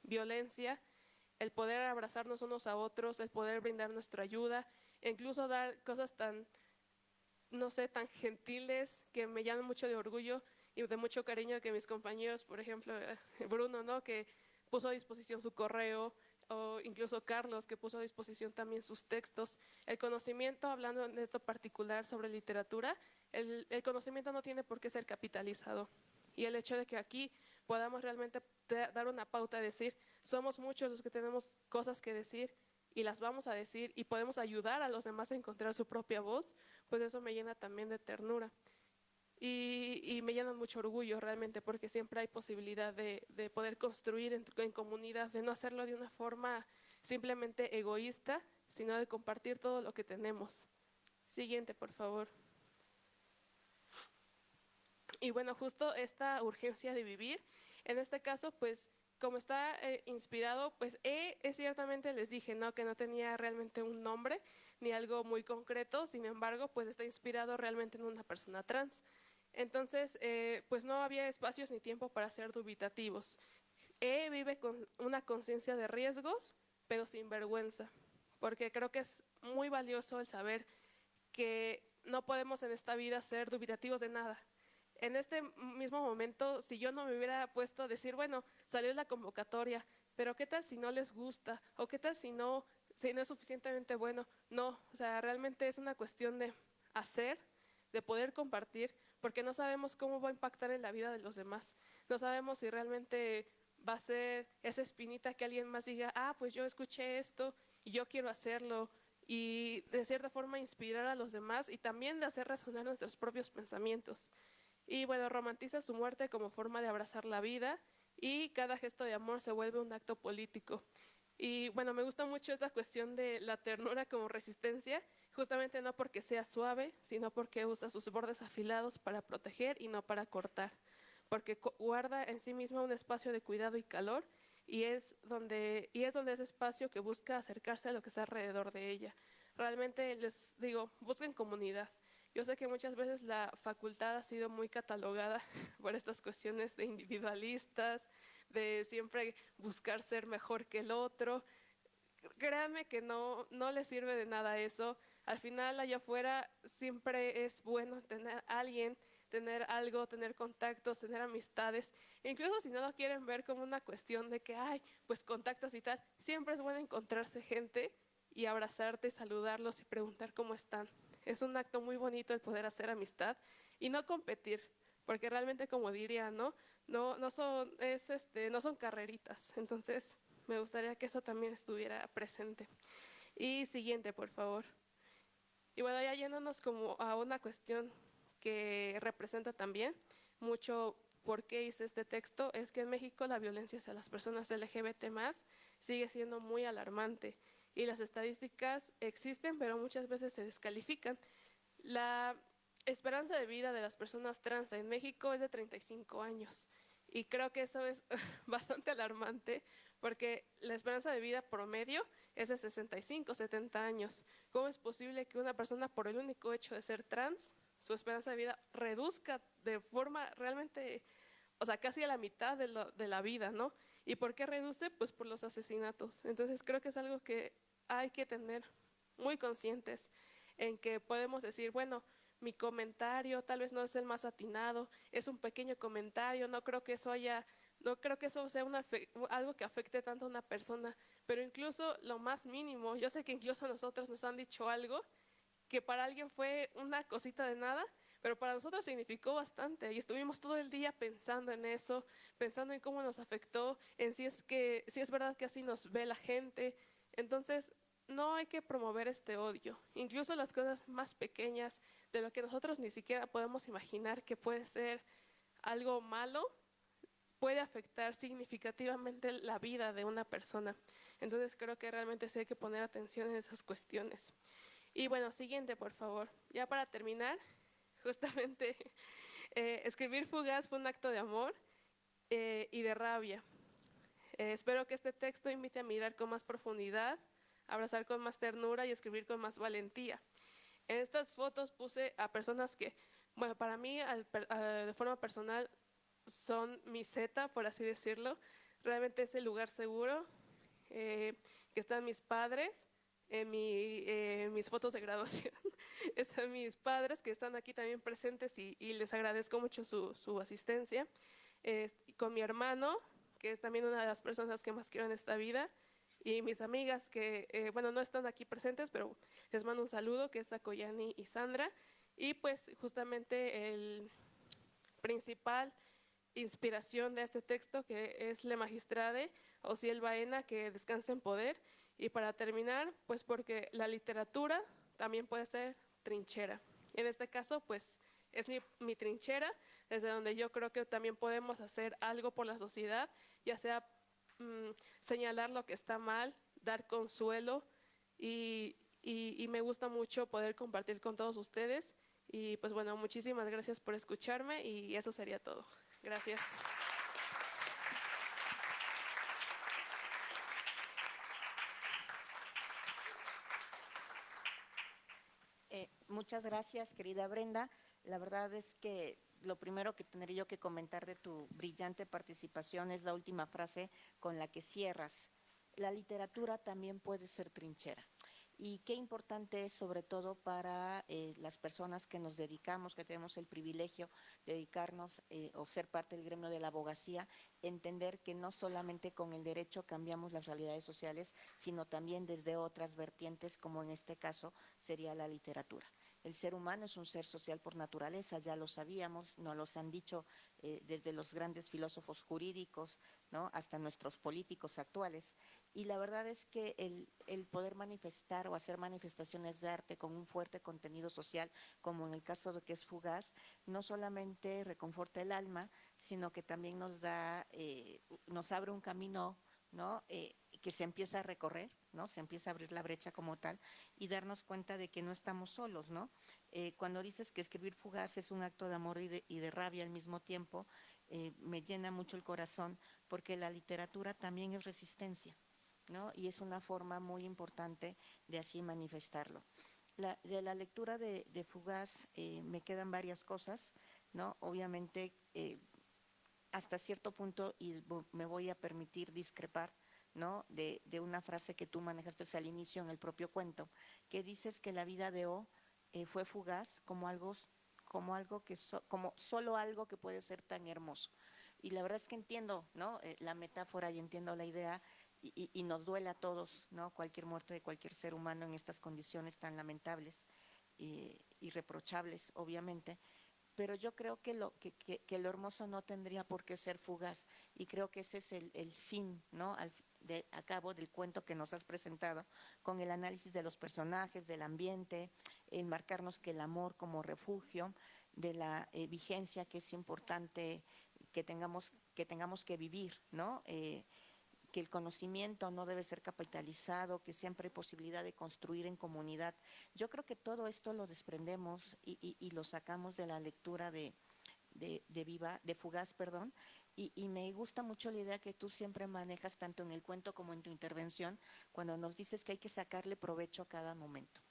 violencia, el poder abrazarnos unos a otros, el poder brindar nuestra ayuda, e incluso dar cosas tan, no sé, tan gentiles que me llenan mucho de orgullo y de mucho cariño que mis compañeros, por ejemplo, Bruno, ¿no? Que puso a disposición su correo, o incluso Carlos, que puso a disposición también sus textos. El conocimiento, hablando en esto particular sobre literatura, el conocimiento no tiene por qué ser capitalizado. Y el hecho de que aquí podamos realmente dar una pauta, decir, somos muchos los que tenemos cosas que decir y las vamos a decir y podemos ayudar a los demás a encontrar su propia voz, pues eso me llena también de ternura. Y me llena mucho orgullo realmente porque siempre hay posibilidad de poder construir en comunidad, de no hacerlo de una forma simplemente egoísta, sino de compartir todo lo que tenemos. Siguiente, por favor. Y bueno, justo esta urgencia de vivir, en este caso, pues como está inspirado, pues es ciertamente les dije, ¿no? Que no tenía realmente un nombre ni algo muy concreto, sin embargo, pues está inspirado realmente en una persona trans. Entonces, pues no había espacios ni tiempo para ser dubitativos. Vive con una conciencia de riesgos, pero sin vergüenza, porque creo que es muy valioso el saber que no podemos en esta vida ser dubitativos de nada. En este mismo momento, si yo no me hubiera puesto a decir, bueno, salió la convocatoria, pero ¿qué tal si no les gusta? ¿O qué tal si no es suficientemente bueno? No, o sea, realmente es una cuestión de hacer, de poder compartir, porque no sabemos cómo va a impactar en la vida de los demás. No sabemos si realmente va a ser esa espinita que alguien más diga, pues yo escuché esto y yo quiero hacerlo, y de cierta forma inspirar a los demás y también de hacer resonar nuestros propios pensamientos. Y bueno, romantiza su muerte como forma de abrazar la vida y cada gesto de amor se vuelve un acto político. Y bueno, me gusta mucho esta cuestión de la ternura como resistencia, justamente no porque sea suave, sino porque usa sus bordes afilados para proteger y no para cortar, porque guarda en sí misma un espacio de cuidado y calor y es donde ese espacio que busca acercarse a lo que está alrededor de ella. Realmente les digo, busquen comunidad. Yo sé que muchas veces la facultad ha sido muy catalogada por estas cuestiones de individualistas, de siempre buscar ser mejor que el otro. Créanme que no les sirve de nada eso. Al final, allá afuera, siempre es bueno tener a alguien, tener algo, tener contactos, tener amistades. E incluso si no lo quieren ver como una cuestión de que, pues contactos y tal, siempre es bueno encontrarse gente y abrazarte, saludarlos y preguntar cómo están. Es un acto muy bonito el poder hacer amistad y no competir, porque realmente, como diría, no son carreritas. Entonces, me gustaría que eso también estuviera presente. Y siguiente, por favor. Y bueno, ya yéndonos como a una cuestión que representa también mucho por qué hice este texto, es que en México la violencia hacia las personas LGBT+ sigue siendo muy alarmante y las estadísticas existen, pero muchas veces se descalifican. La esperanza de vida de las personas trans en México es de 35 años y creo que eso es bastante alarmante porque la esperanza de vida promedio es de 65, 70 años. ¿Cómo es posible que una persona, por el único hecho de ser trans, su esperanza de vida reduzca de forma realmente, o sea, casi a la mitad de la vida, ¿no? ¿Y por qué reduce? Pues por los asesinatos. Entonces creo que es algo que hay que tener muy conscientes en que podemos decir, bueno, mi comentario tal vez no es el más atinado, es un pequeño comentario, no creo que eso sea algo que afecte tanto a una persona, pero incluso lo más mínimo, yo sé que incluso a nosotros nos han dicho algo que para alguien fue una cosita de nada, pero para nosotros significó bastante y estuvimos todo el día pensando en eso, pensando en cómo nos afectó, en si es verdad que así nos ve la gente. Entonces, no hay que promover este odio. Incluso las cosas más pequeñas de lo que nosotros ni siquiera podemos imaginar que puede ser algo malo, puede afectar significativamente la vida de una persona. Entonces creo que realmente sí hay que poner atención en esas cuestiones. Y bueno, siguiente, por favor. Ya para terminar, justamente escribir Fugaz fue un acto de amor y de rabia. Espero que este texto invite a mirar con más profundidad, abrazar con más ternura y escribir con más valentía. En estas fotos puse a personas que, bueno, para mí de forma personal son mi zeta, por así decirlo. Realmente es el lugar seguro, que están mis padres, en mis fotos de graduación. Están mis padres que están aquí también presentes y les agradezco mucho su asistencia. Con mi hermano, que es también una de las personas que más quiero en esta vida, y mis amigas que, bueno, no están aquí presentes, pero les mando un saludo, que es a Koyani y Sandra. Y pues justamente el principal inspiración de este texto, que es Le Magistrade, Osiel Baena, que descansa en poder. Y para terminar, pues porque la literatura también puede ser trinchera. En este caso, pues es mi trinchera, desde donde yo creo que también podemos hacer algo por la sociedad, ya sea señalar lo que está mal, dar consuelo y me gusta mucho poder compartir con todos ustedes. Y pues bueno, muchísimas gracias por escucharme y eso sería todo. Gracias. Muchas gracias, querida Brenda. La verdad es que lo primero que tendré yo que comentar de tu brillante participación es la última frase con la que cierras. La literatura también puede ser trinchera. Y qué importante es, sobre todo para las personas que nos dedicamos, que tenemos el privilegio de dedicarnos o ser parte del gremio de la abogacía, entender que no solamente con el derecho cambiamos las realidades sociales, sino también desde otras vertientes, como en este caso sería la literatura. El ser humano es un ser social por naturaleza, ya lo sabíamos, nos lo han dicho desde los grandes filósofos jurídicos, ¿no?, hasta nuestros políticos actuales. Y la verdad es que el poder manifestar o hacer manifestaciones de arte con un fuerte contenido social, como en el caso de que es Fugaz, no solamente reconforta el alma, sino que también nos abre un camino, ¿no?, que se empieza a recorrer, ¿no?, se empieza a abrir la brecha como tal y darnos cuenta de que no estamos solos, ¿no? Cuando dices que escribir Fugaz es un acto de amor y de rabia al mismo tiempo, me llena mucho el corazón porque la literatura también es resistencia, ¿no? Y es una forma muy importante de así manifestarlo. De la lectura de Fugaz me quedan varias cosas, ¿no? Obviamente, hasta cierto punto, y me voy a permitir discrepar, ¿no?, de una frase que tú manejaste al inicio en el propio cuento, que dices que la vida de O fue fugaz como solo algo que puede ser tan hermoso. Y la verdad es que entiendo, ¿no?, la metáfora y entiendo la idea, y nos duele a todos, ¿no? Cualquier muerte de cualquier ser humano en estas condiciones tan lamentables y irreprochables, obviamente. Pero yo creo que que lo hermoso no tendría por qué ser fugaz, y creo que ese es el fin, ¿no? A cabo del cuento que nos has presentado, con el análisis de los personajes, del ambiente, enmarcarnos que el amor como refugio, de la vigencia que es importante que tengamos que vivir, ¿no? Que el conocimiento no debe ser capitalizado, que siempre hay posibilidad de construir en comunidad. Yo creo que todo esto lo desprendemos y lo sacamos de la lectura de Fugaz, perdón, y me gusta mucho la idea que tú siempre manejas tanto en el cuento como en tu intervención, cuando nos dices que hay que sacarle provecho a cada momento.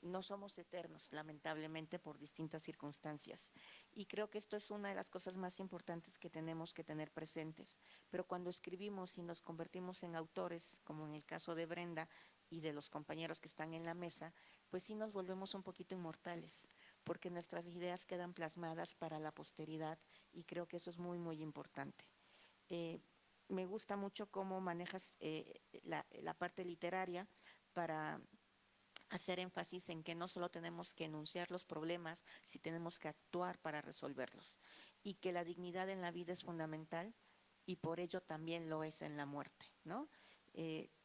No somos eternos, lamentablemente, por distintas circunstancias. Y creo que esto es una de las cosas más importantes que tenemos que tener presentes. Pero cuando escribimos y nos convertimos en autores, como en el caso de Brenda y de los compañeros que están en la mesa, pues sí nos volvemos un poquito inmortales, porque nuestras ideas quedan plasmadas para la posteridad, y creo que eso es muy, muy importante. Eh, Me gusta mucho cómo manejas la parte literaria para hacer énfasis en que no solo tenemos que enunciar los problemas, si tenemos que actuar para resolverlos, y que la dignidad en la vida es fundamental, y por ello también lo es en la muerte, ¿no?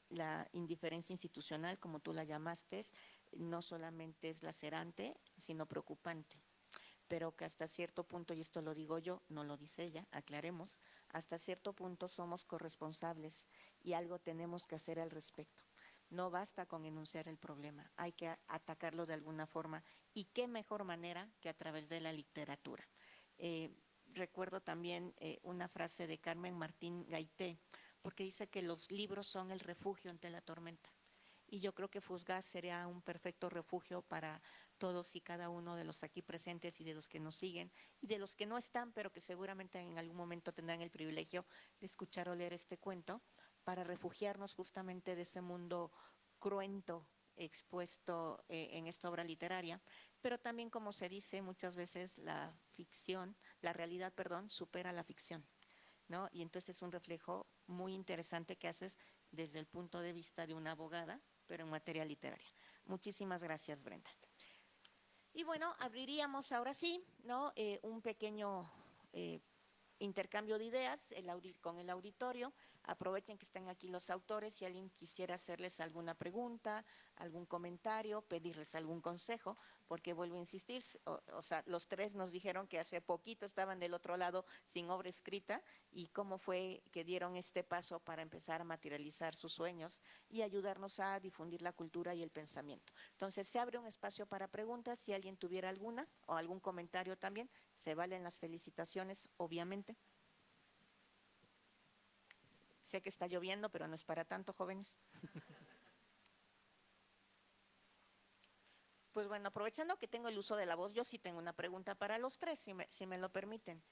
La indiferencia institucional, como tú la llamaste, no solamente es lacerante, sino preocupante, pero que hasta cierto punto, y esto lo digo yo, no lo dice ella, aclaremos, hasta cierto punto somos corresponsables y algo tenemos que hacer al respecto. No basta con enunciar el problema, hay que atacarlo de alguna forma, y qué mejor manera que a través de la literatura. Eh, Recuerdo también una frase de Carmen Martín Gaité, porque dice que los libros son el refugio ante la tormenta. Y yo creo que Fugaz sería un perfecto refugio para todos y cada uno de los aquí presentes y de los que nos siguen y de los que no están, pero que seguramente en algún momento tendrán el privilegio de escuchar o leer este cuento, para refugiarnos justamente de ese mundo cruento expuesto en esta obra literaria, pero también, como se dice muchas veces, la realidad, perdón, supera la ficción, ¿no? Y entonces es un reflejo muy interesante que haces desde el punto de vista de una abogada, pero en materia literaria. Muchísimas gracias, Brenda. Y bueno, abriríamos ahora sí, ¿no? Un pequeño intercambio de ideas con el auditorio. Aprovechen que están aquí los autores, si alguien quisiera hacerles alguna pregunta, algún comentario, pedirles algún consejo, porque vuelvo a insistir, o sea, los tres nos dijeron que hace poquito estaban del otro lado sin obra escrita, y cómo fue que dieron este paso para empezar a materializar sus sueños y ayudarnos a difundir la cultura y el pensamiento. Entonces, se abre un espacio para preguntas, si alguien tuviera alguna o algún comentario también, se valen las felicitaciones, obviamente. Sé que está lloviendo, pero no es para tanto, jóvenes. Pues bueno, aprovechando que tengo el uso de la voz, yo sí tengo una pregunta para los tres, si me lo permiten.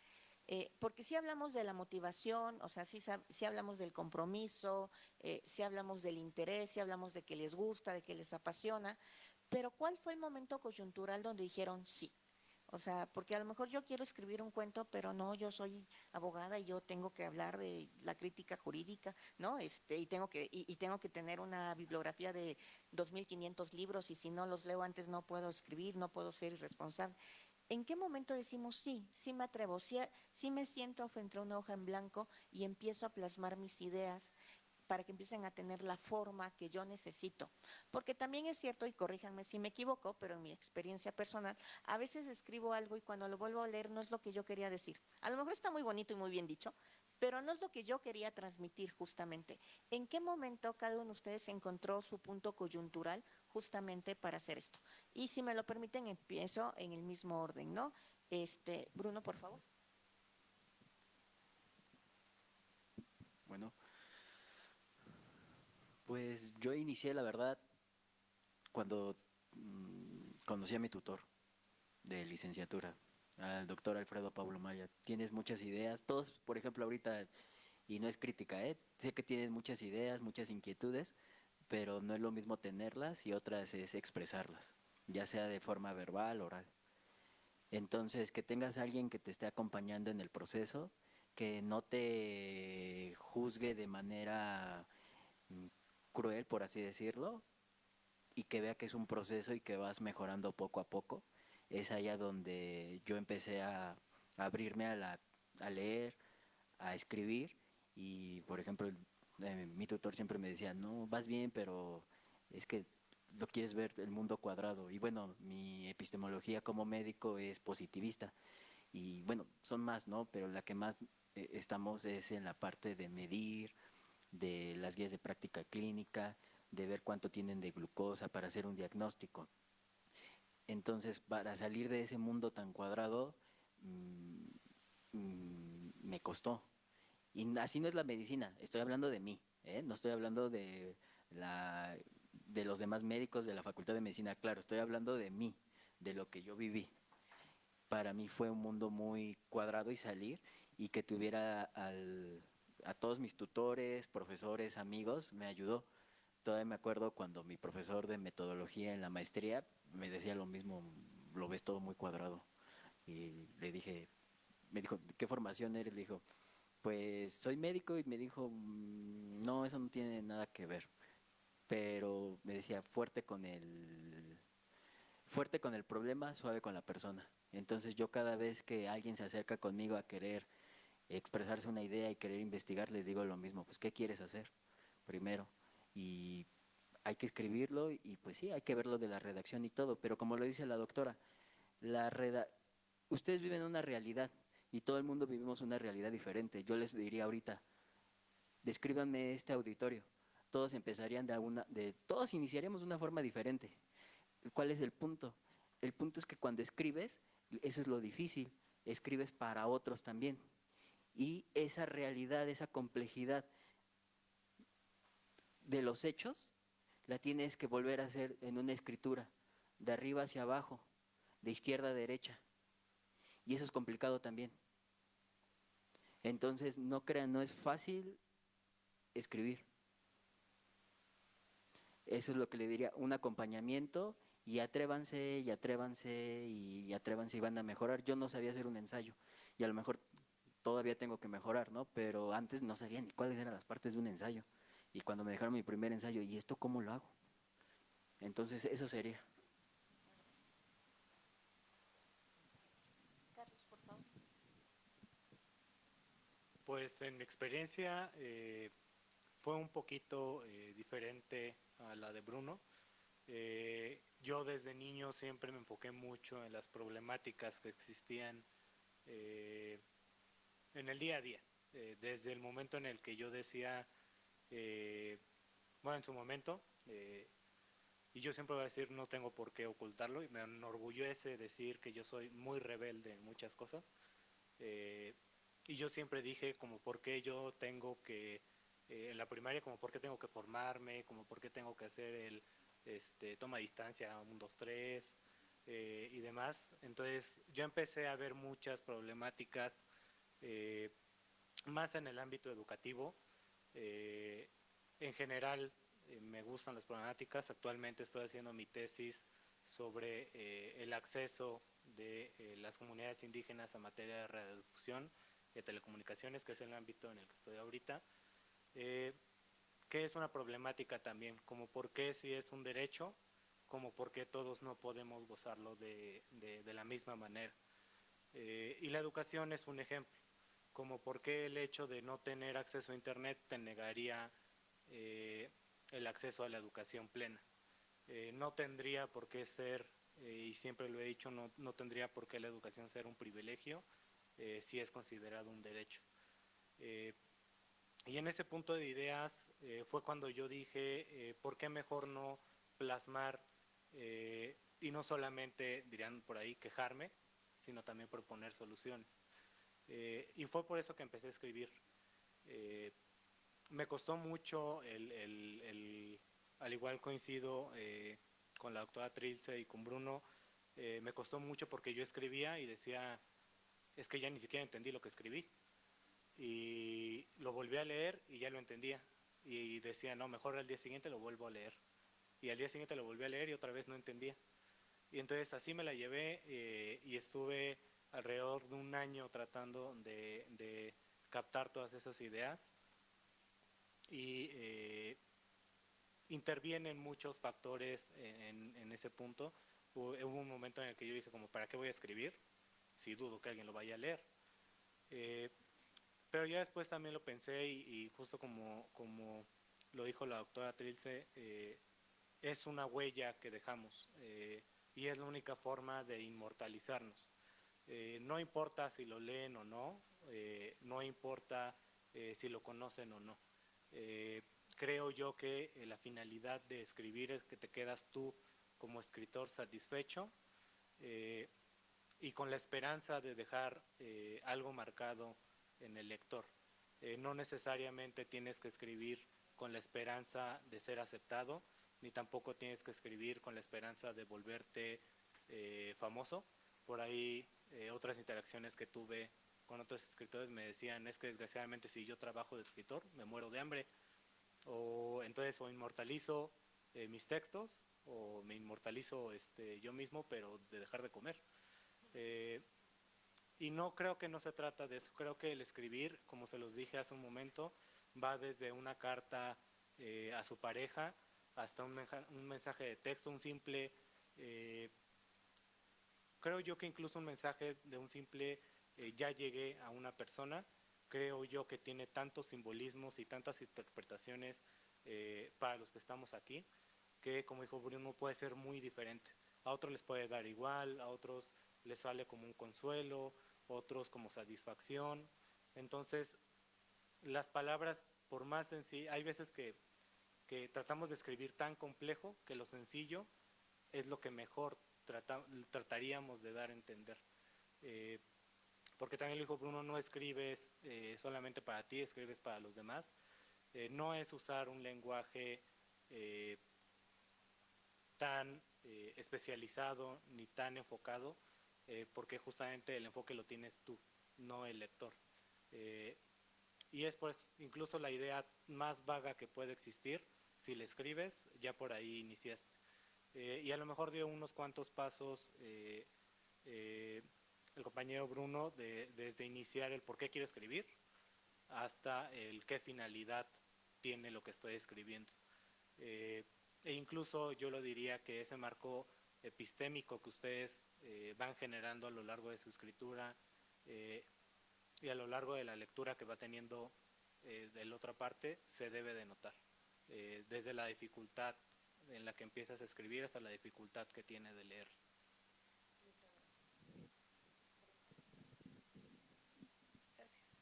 Porque si hablamos de la motivación, o sea, si hablamos del compromiso, si hablamos del interés, si hablamos de que les gusta, de que les apasiona, pero ¿cuál fue el momento coyuntural donde dijeron sí? O sea, porque a lo mejor yo quiero escribir un cuento, pero no, yo soy abogada y yo tengo que hablar de la crítica jurídica, ¿no? Y tengo que tener una bibliografía de 2.500 libros, y si no los leo antes no puedo escribir, no puedo ser irresponsable. ¿En qué momento decimos sí, sí me atrevo, sí me siento frente a una hoja en blanco y empiezo a plasmar mis ideas para que empiecen a tener la forma que yo necesito? Porque también es cierto, y corríjanme si me equivoco, pero en mi experiencia personal, a veces escribo algo y cuando lo vuelvo a leer no es lo que yo quería decir. A lo mejor está muy bonito y muy bien dicho, pero no es lo que yo quería transmitir justamente. ¿En qué momento cada uno de ustedes encontró su punto coyuntural justamente para hacer esto? Y si me lo permiten, empiezo en el mismo orden, ¿no? Bruno, por favor. Bueno, pues yo inicié, la verdad, cuando conocí a mi tutor de licenciatura, al doctor Alfredo Pablo Maya. Tienes muchas ideas, todos, por ejemplo, ahorita, y no es crítica, sé que tienen muchas ideas, muchas inquietudes, pero no es lo mismo tenerlas y otras es expresarlas, ya sea de forma verbal, oral. Entonces, que tengas a alguien que te esté acompañando en el proceso, que no te juzgue de manera mm, cruel, por así decirlo, y que vea que es un proceso y que vas mejorando poco a poco. Es allá donde yo empecé a abrirme a leer, a escribir y, por ejemplo, mi tutor siempre me decía, no, vas bien, pero es que lo quieres ver el mundo cuadrado. Y bueno, mi epistemología como médico es positivista y bueno, son más, ¿no? Pero la que más estamos es en la parte de medir, de las guías de práctica clínica, de ver cuánto tienen de glucosa para hacer un diagnóstico. Entonces, para salir de ese mundo tan cuadrado, mmm, me costó. Y así no es la medicina, estoy hablando de mí, ¿eh? No estoy hablando de los demás médicos de la Facultad de Medicina, claro, estoy hablando de mí, de lo que yo viví. Para mí fue un mundo muy cuadrado y salir y que tuviera a todos mis tutores, profesores, amigos, me ayudó. Todavía me acuerdo cuando mi profesor de metodología en la maestría me decía lo mismo, lo ves todo muy cuadrado. Y le dije, me dijo, ¿qué formación eres? Le dijo, pues soy médico y me dijo, no, eso no tiene nada que ver. Pero me decía, fuerte con el problema, suave con la persona. Entonces yo cada vez que alguien se acerca conmigo a querer expresarse una idea y querer investigar, les digo lo mismo, pues ¿qué quieres hacer? Primero. Y hay que escribirlo y pues sí, hay que verlo de la redacción y todo, pero como lo dice la doctora, la reda ustedes viven una realidad y todo el mundo vivimos una realidad diferente. Yo les diría ahorita, descríbanme este auditorio. Todos empezarían todos iniciaríamos de una forma diferente. ¿Cuál es el punto? El punto es que cuando escribes, eso es lo difícil, escribes para otros también. Y esa realidad, esa complejidad de los hechos, la tienes que volver a hacer en una escritura, de arriba hacia abajo, de izquierda a derecha. Y eso es complicado también. Entonces, no crean, no es fácil escribir. Eso es lo que le diría, un acompañamiento y atrévanse y atrévanse y atrévanse y van a mejorar. Yo no sabía hacer un ensayo y a lo mejor todavía tengo que mejorar, ¿no? Pero antes no sabía ni cuáles eran las partes de un ensayo. Y cuando me dejaron mi primer ensayo, ¿y esto cómo lo hago? Entonces, eso sería. Carlos, por favor. Pues en mi experiencia fue un poquito diferente a la de Bruno. Yo desde niño siempre me enfoqué mucho en las problemáticas que existían en el día a día. Desde el momento en el que yo decía, bueno, en su momento, y yo siempre voy a decir, no tengo por qué ocultarlo, y me enorgullece decir que yo soy muy rebelde en muchas cosas. Y yo siempre dije como por qué yo tengo que, en la primaria, como por qué tengo que formarme, como por qué tengo que hacer el toma distancia 1, 2, 3 y demás. Entonces yo empecé a ver muchas problemáticas más en el ámbito educativo. En general me gustan las problemáticas. Actualmente estoy haciendo mi tesis sobre el acceso de las comunidades indígenas a materia de radiodifusión y de telecomunicaciones, que es el ámbito en el que estoy ahorita, que es una problemática también, como por qué si es un derecho, como por qué todos no podemos gozarlo de la misma manera. Y la educación es un ejemplo, como por qué el hecho de no tener acceso a Internet te negaría el acceso a la educación plena. No tendría por qué ser, y siempre lo he dicho, no tendría por qué la educación ser un privilegio si es considerado un derecho. Y en ese punto de ideas fue cuando yo dije, ¿por qué mejor no plasmar y no solamente, dirían por ahí, quejarme, sino también proponer soluciones? Y fue por eso que empecé a escribir. Me costó mucho, al igual coincido con la doctora Trilce y con Bruno, me costó mucho porque yo escribía y decía, es que ya ni siquiera entendí lo que escribí. Y lo volví a leer y ya lo entendía. Y decía, no, mejor al día siguiente lo vuelvo a leer. Y al día siguiente lo volví a leer y otra vez no entendía. Y entonces así me la llevé y estuve alrededor de un año tratando de captar todas esas ideas. Y intervienen muchos factores en ese punto. Hubo un momento en el que yo dije como, ¿para qué voy a escribir? Si dudo que alguien lo vaya a leer. Pero ya después también lo pensé y justo como lo dijo la doctora Trilce, es una huella que dejamos y es la única forma de inmortalizarnos. No importa si lo leen o no, no importa si lo conocen o no. Creo yo que la finalidad de escribir es que te quedas tú como escritor satisfecho y con la esperanza de dejar algo marcado en el lector. No necesariamente tienes que escribir con la esperanza de ser aceptado, ni tampoco tienes que escribir con la esperanza de volverte famoso. Por ahí otras interacciones que tuve con otros escritores me decían, es que desgraciadamente si yo trabajo de escritor me muero de hambre, o entonces o inmortalizo mis textos o me inmortalizo yo mismo, pero de dejar de comer. Y no creo que no se trata de eso, creo que el escribir, como se los dije hace un momento, va desde una carta a su pareja hasta un mensaje de texto, un simple, creo yo que incluso un mensaje de un simple ya llegué a una persona, creo yo que tiene tantos simbolismos y tantas interpretaciones para los que estamos aquí, que como dijo Bruno puede ser muy diferente. A otros les puede dar igual, a otros les sale como un consuelo, otros como satisfacción. Entonces, las palabras, por más sencillas, hay veces que tratamos de escribir tan complejo que lo sencillo es lo que mejor trataríamos de dar a entender. Porque también lo dijo Bruno, no escribes solamente para ti, escribes para los demás. No es usar un lenguaje tan especializado ni tan enfocado, porque justamente el enfoque lo tienes tú, no el lector. Y es pues incluso la idea más vaga que puede existir, si le escribes, ya por ahí iniciaste. Y a lo mejor dio unos cuantos pasos el compañero Bruno desde iniciar el por qué quiero escribir hasta el qué finalidad tiene lo que estoy escribiendo. E incluso yo lo diría que ese marco epistémico que ustedes van generando a lo largo de su escritura y a lo largo de la lectura que va teniendo de la otra parte, se debe de notar. Desde la dificultad en la que empiezas a escribir hasta la dificultad que tiene de leer. Gracias.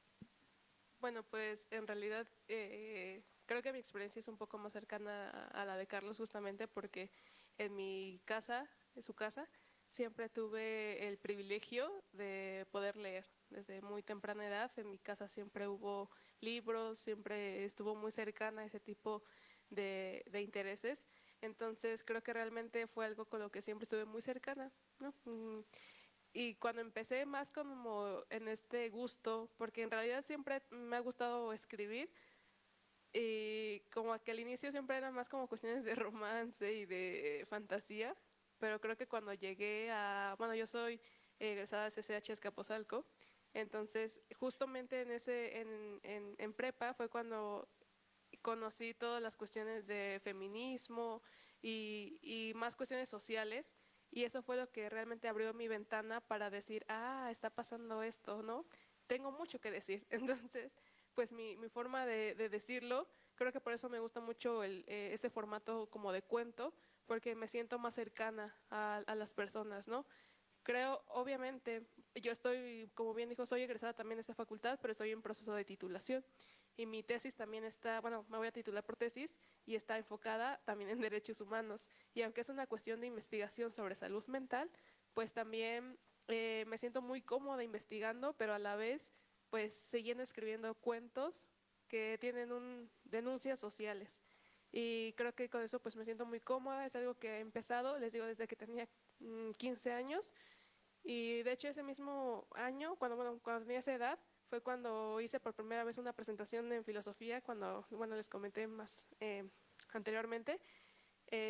Bueno, pues en realidad creo que mi experiencia es un poco más cercana a la de Carlos justamente porque en mi casa, en su casa, siempre tuve el privilegio de poder leer. Desde muy temprana edad en mi casa siempre hubo libros, siempre estuvo muy cercana a ese tipo de intereses. Entonces creo que realmente fue algo con lo que siempre estuve muy cercana, ¿no? Y cuando empecé más como en este gusto, porque en realidad siempre me ha gustado escribir, y como que al inicio siempre eran más como cuestiones de romance y de fantasía, pero creo que cuando llegué a, bueno, yo soy egresada de CCH Azcapotzalco, entonces justamente en prepa fue cuando conocí todas las cuestiones de feminismo y más cuestiones sociales, y eso fue lo que realmente abrió mi ventana para decir, ah, está pasando esto, ¿no? Tengo mucho que decir. Entonces, pues mi forma de decirlo, creo que por eso me gusta mucho ese formato como de cuento, porque me siento más cercana a las personas, ¿no? Creo, obviamente, yo estoy, como bien dijo, soy egresada también de esta facultad, pero estoy en proceso de titulación. Y mi tesis también está, bueno, me voy a titular por tesis y está enfocada también en derechos humanos. Y aunque es una cuestión de investigación sobre salud mental, pues también me siento muy cómoda investigando, pero a la vez, pues siguiendo escribiendo cuentos que tienen denuncias sociales. Y creo que con eso pues me siento muy cómoda, es algo que he empezado, les digo, desde que tenía 15 años. Y de hecho ese mismo año, cuando tenía esa edad, fue cuando hice por primera vez una presentación en filosofía, cuando, bueno, les comenté más anteriormente,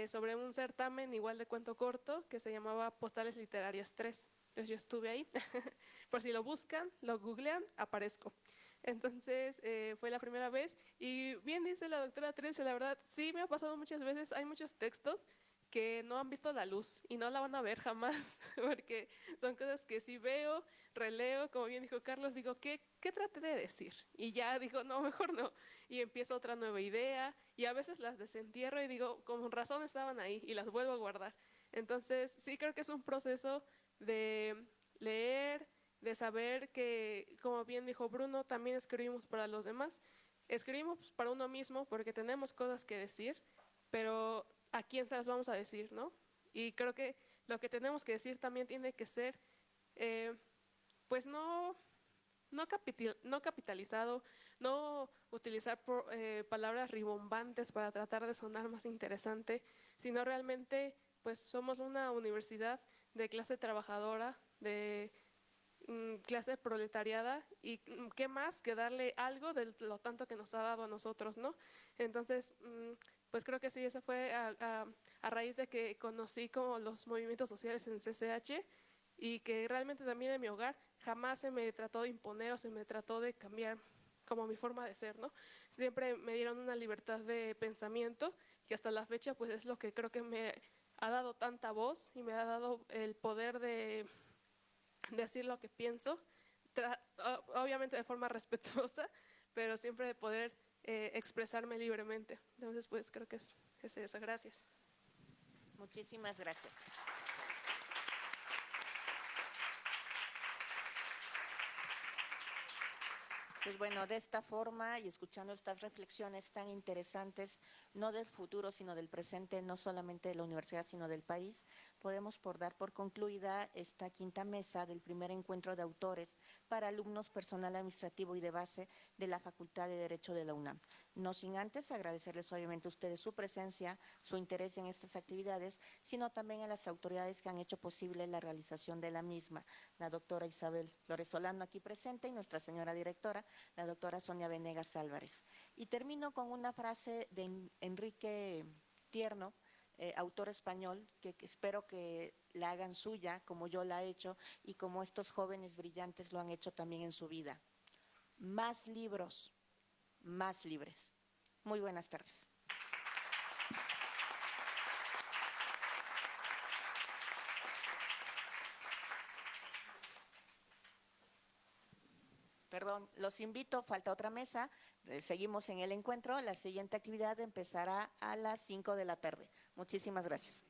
sobre un certamen igual de cuento corto que se llamaba Postales Literarias 3. Entonces yo estuve ahí, por si lo buscan, lo googlean, aparezco. Entonces, fue la primera vez. Y bien dice la doctora Trilce, la verdad, sí me ha pasado muchas veces, hay muchos textos que no han visto la luz y no la van a ver jamás, porque son cosas que si veo, releo, como bien dijo Carlos, digo, ¿qué traté de decir? Y ya digo, no, mejor no. Y empiezo otra nueva idea y a veces las desentierro y digo, con razón estaban ahí y las vuelvo a guardar. Entonces, sí creo que es un proceso de leer, de saber que, como bien dijo Bruno, también escribimos para los demás. Escribimos para uno mismo porque tenemos cosas que decir, pero ¿a quién se las vamos a decir, no? Y creo que lo que tenemos que decir también tiene que ser, pues no capitalizado, no utilizar palabras rimbombantes para tratar de sonar más interesante, sino realmente, pues somos una universidad de clase trabajadora, de clase proletariada y qué más que darle algo de lo tanto que nos ha dado a nosotros, ¿no? Entonces, pues creo que sí, eso fue a raíz de que conocí como los movimientos sociales en CCH y que realmente también en mi hogar jamás se me trató de imponer o se me trató de cambiar como mi forma de ser, ¿no? Siempre me dieron una libertad de pensamiento que hasta la fecha pues es lo que creo que me ha dado tanta voz y me ha dado el poder de decir lo que pienso, obviamente de forma respetuosa, pero siempre de poder expresarme libremente. Entonces, pues creo que es eso. Gracias. Muchísimas gracias. Pues bueno, de esta forma y escuchando estas reflexiones tan interesantes, no del futuro, sino del presente, no solamente de la universidad, sino del país, podemos dar por concluida esta quinta mesa del primer encuentro de autores para alumnos, personal administrativo y de base de la Facultad de Derecho de la UNAM. No sin antes agradecerles obviamente a ustedes su presencia, su interés en estas actividades, sino también a las autoridades que han hecho posible la realización de la misma, la doctora Isabel Flores Solano aquí presente y nuestra señora directora, la doctora Sonia Venegas Álvarez. Y termino con una frase de Enrique Tierno, autor español, que espero que la hagan suya, como yo la he hecho y como estos jóvenes brillantes lo han hecho también en su vida. Más libros, más libres. Muy buenas tardes. Perdón, los invito, falta otra mesa, seguimos en el encuentro, la siguiente actividad empezará a las 5 de la tarde. Muchísimas gracias.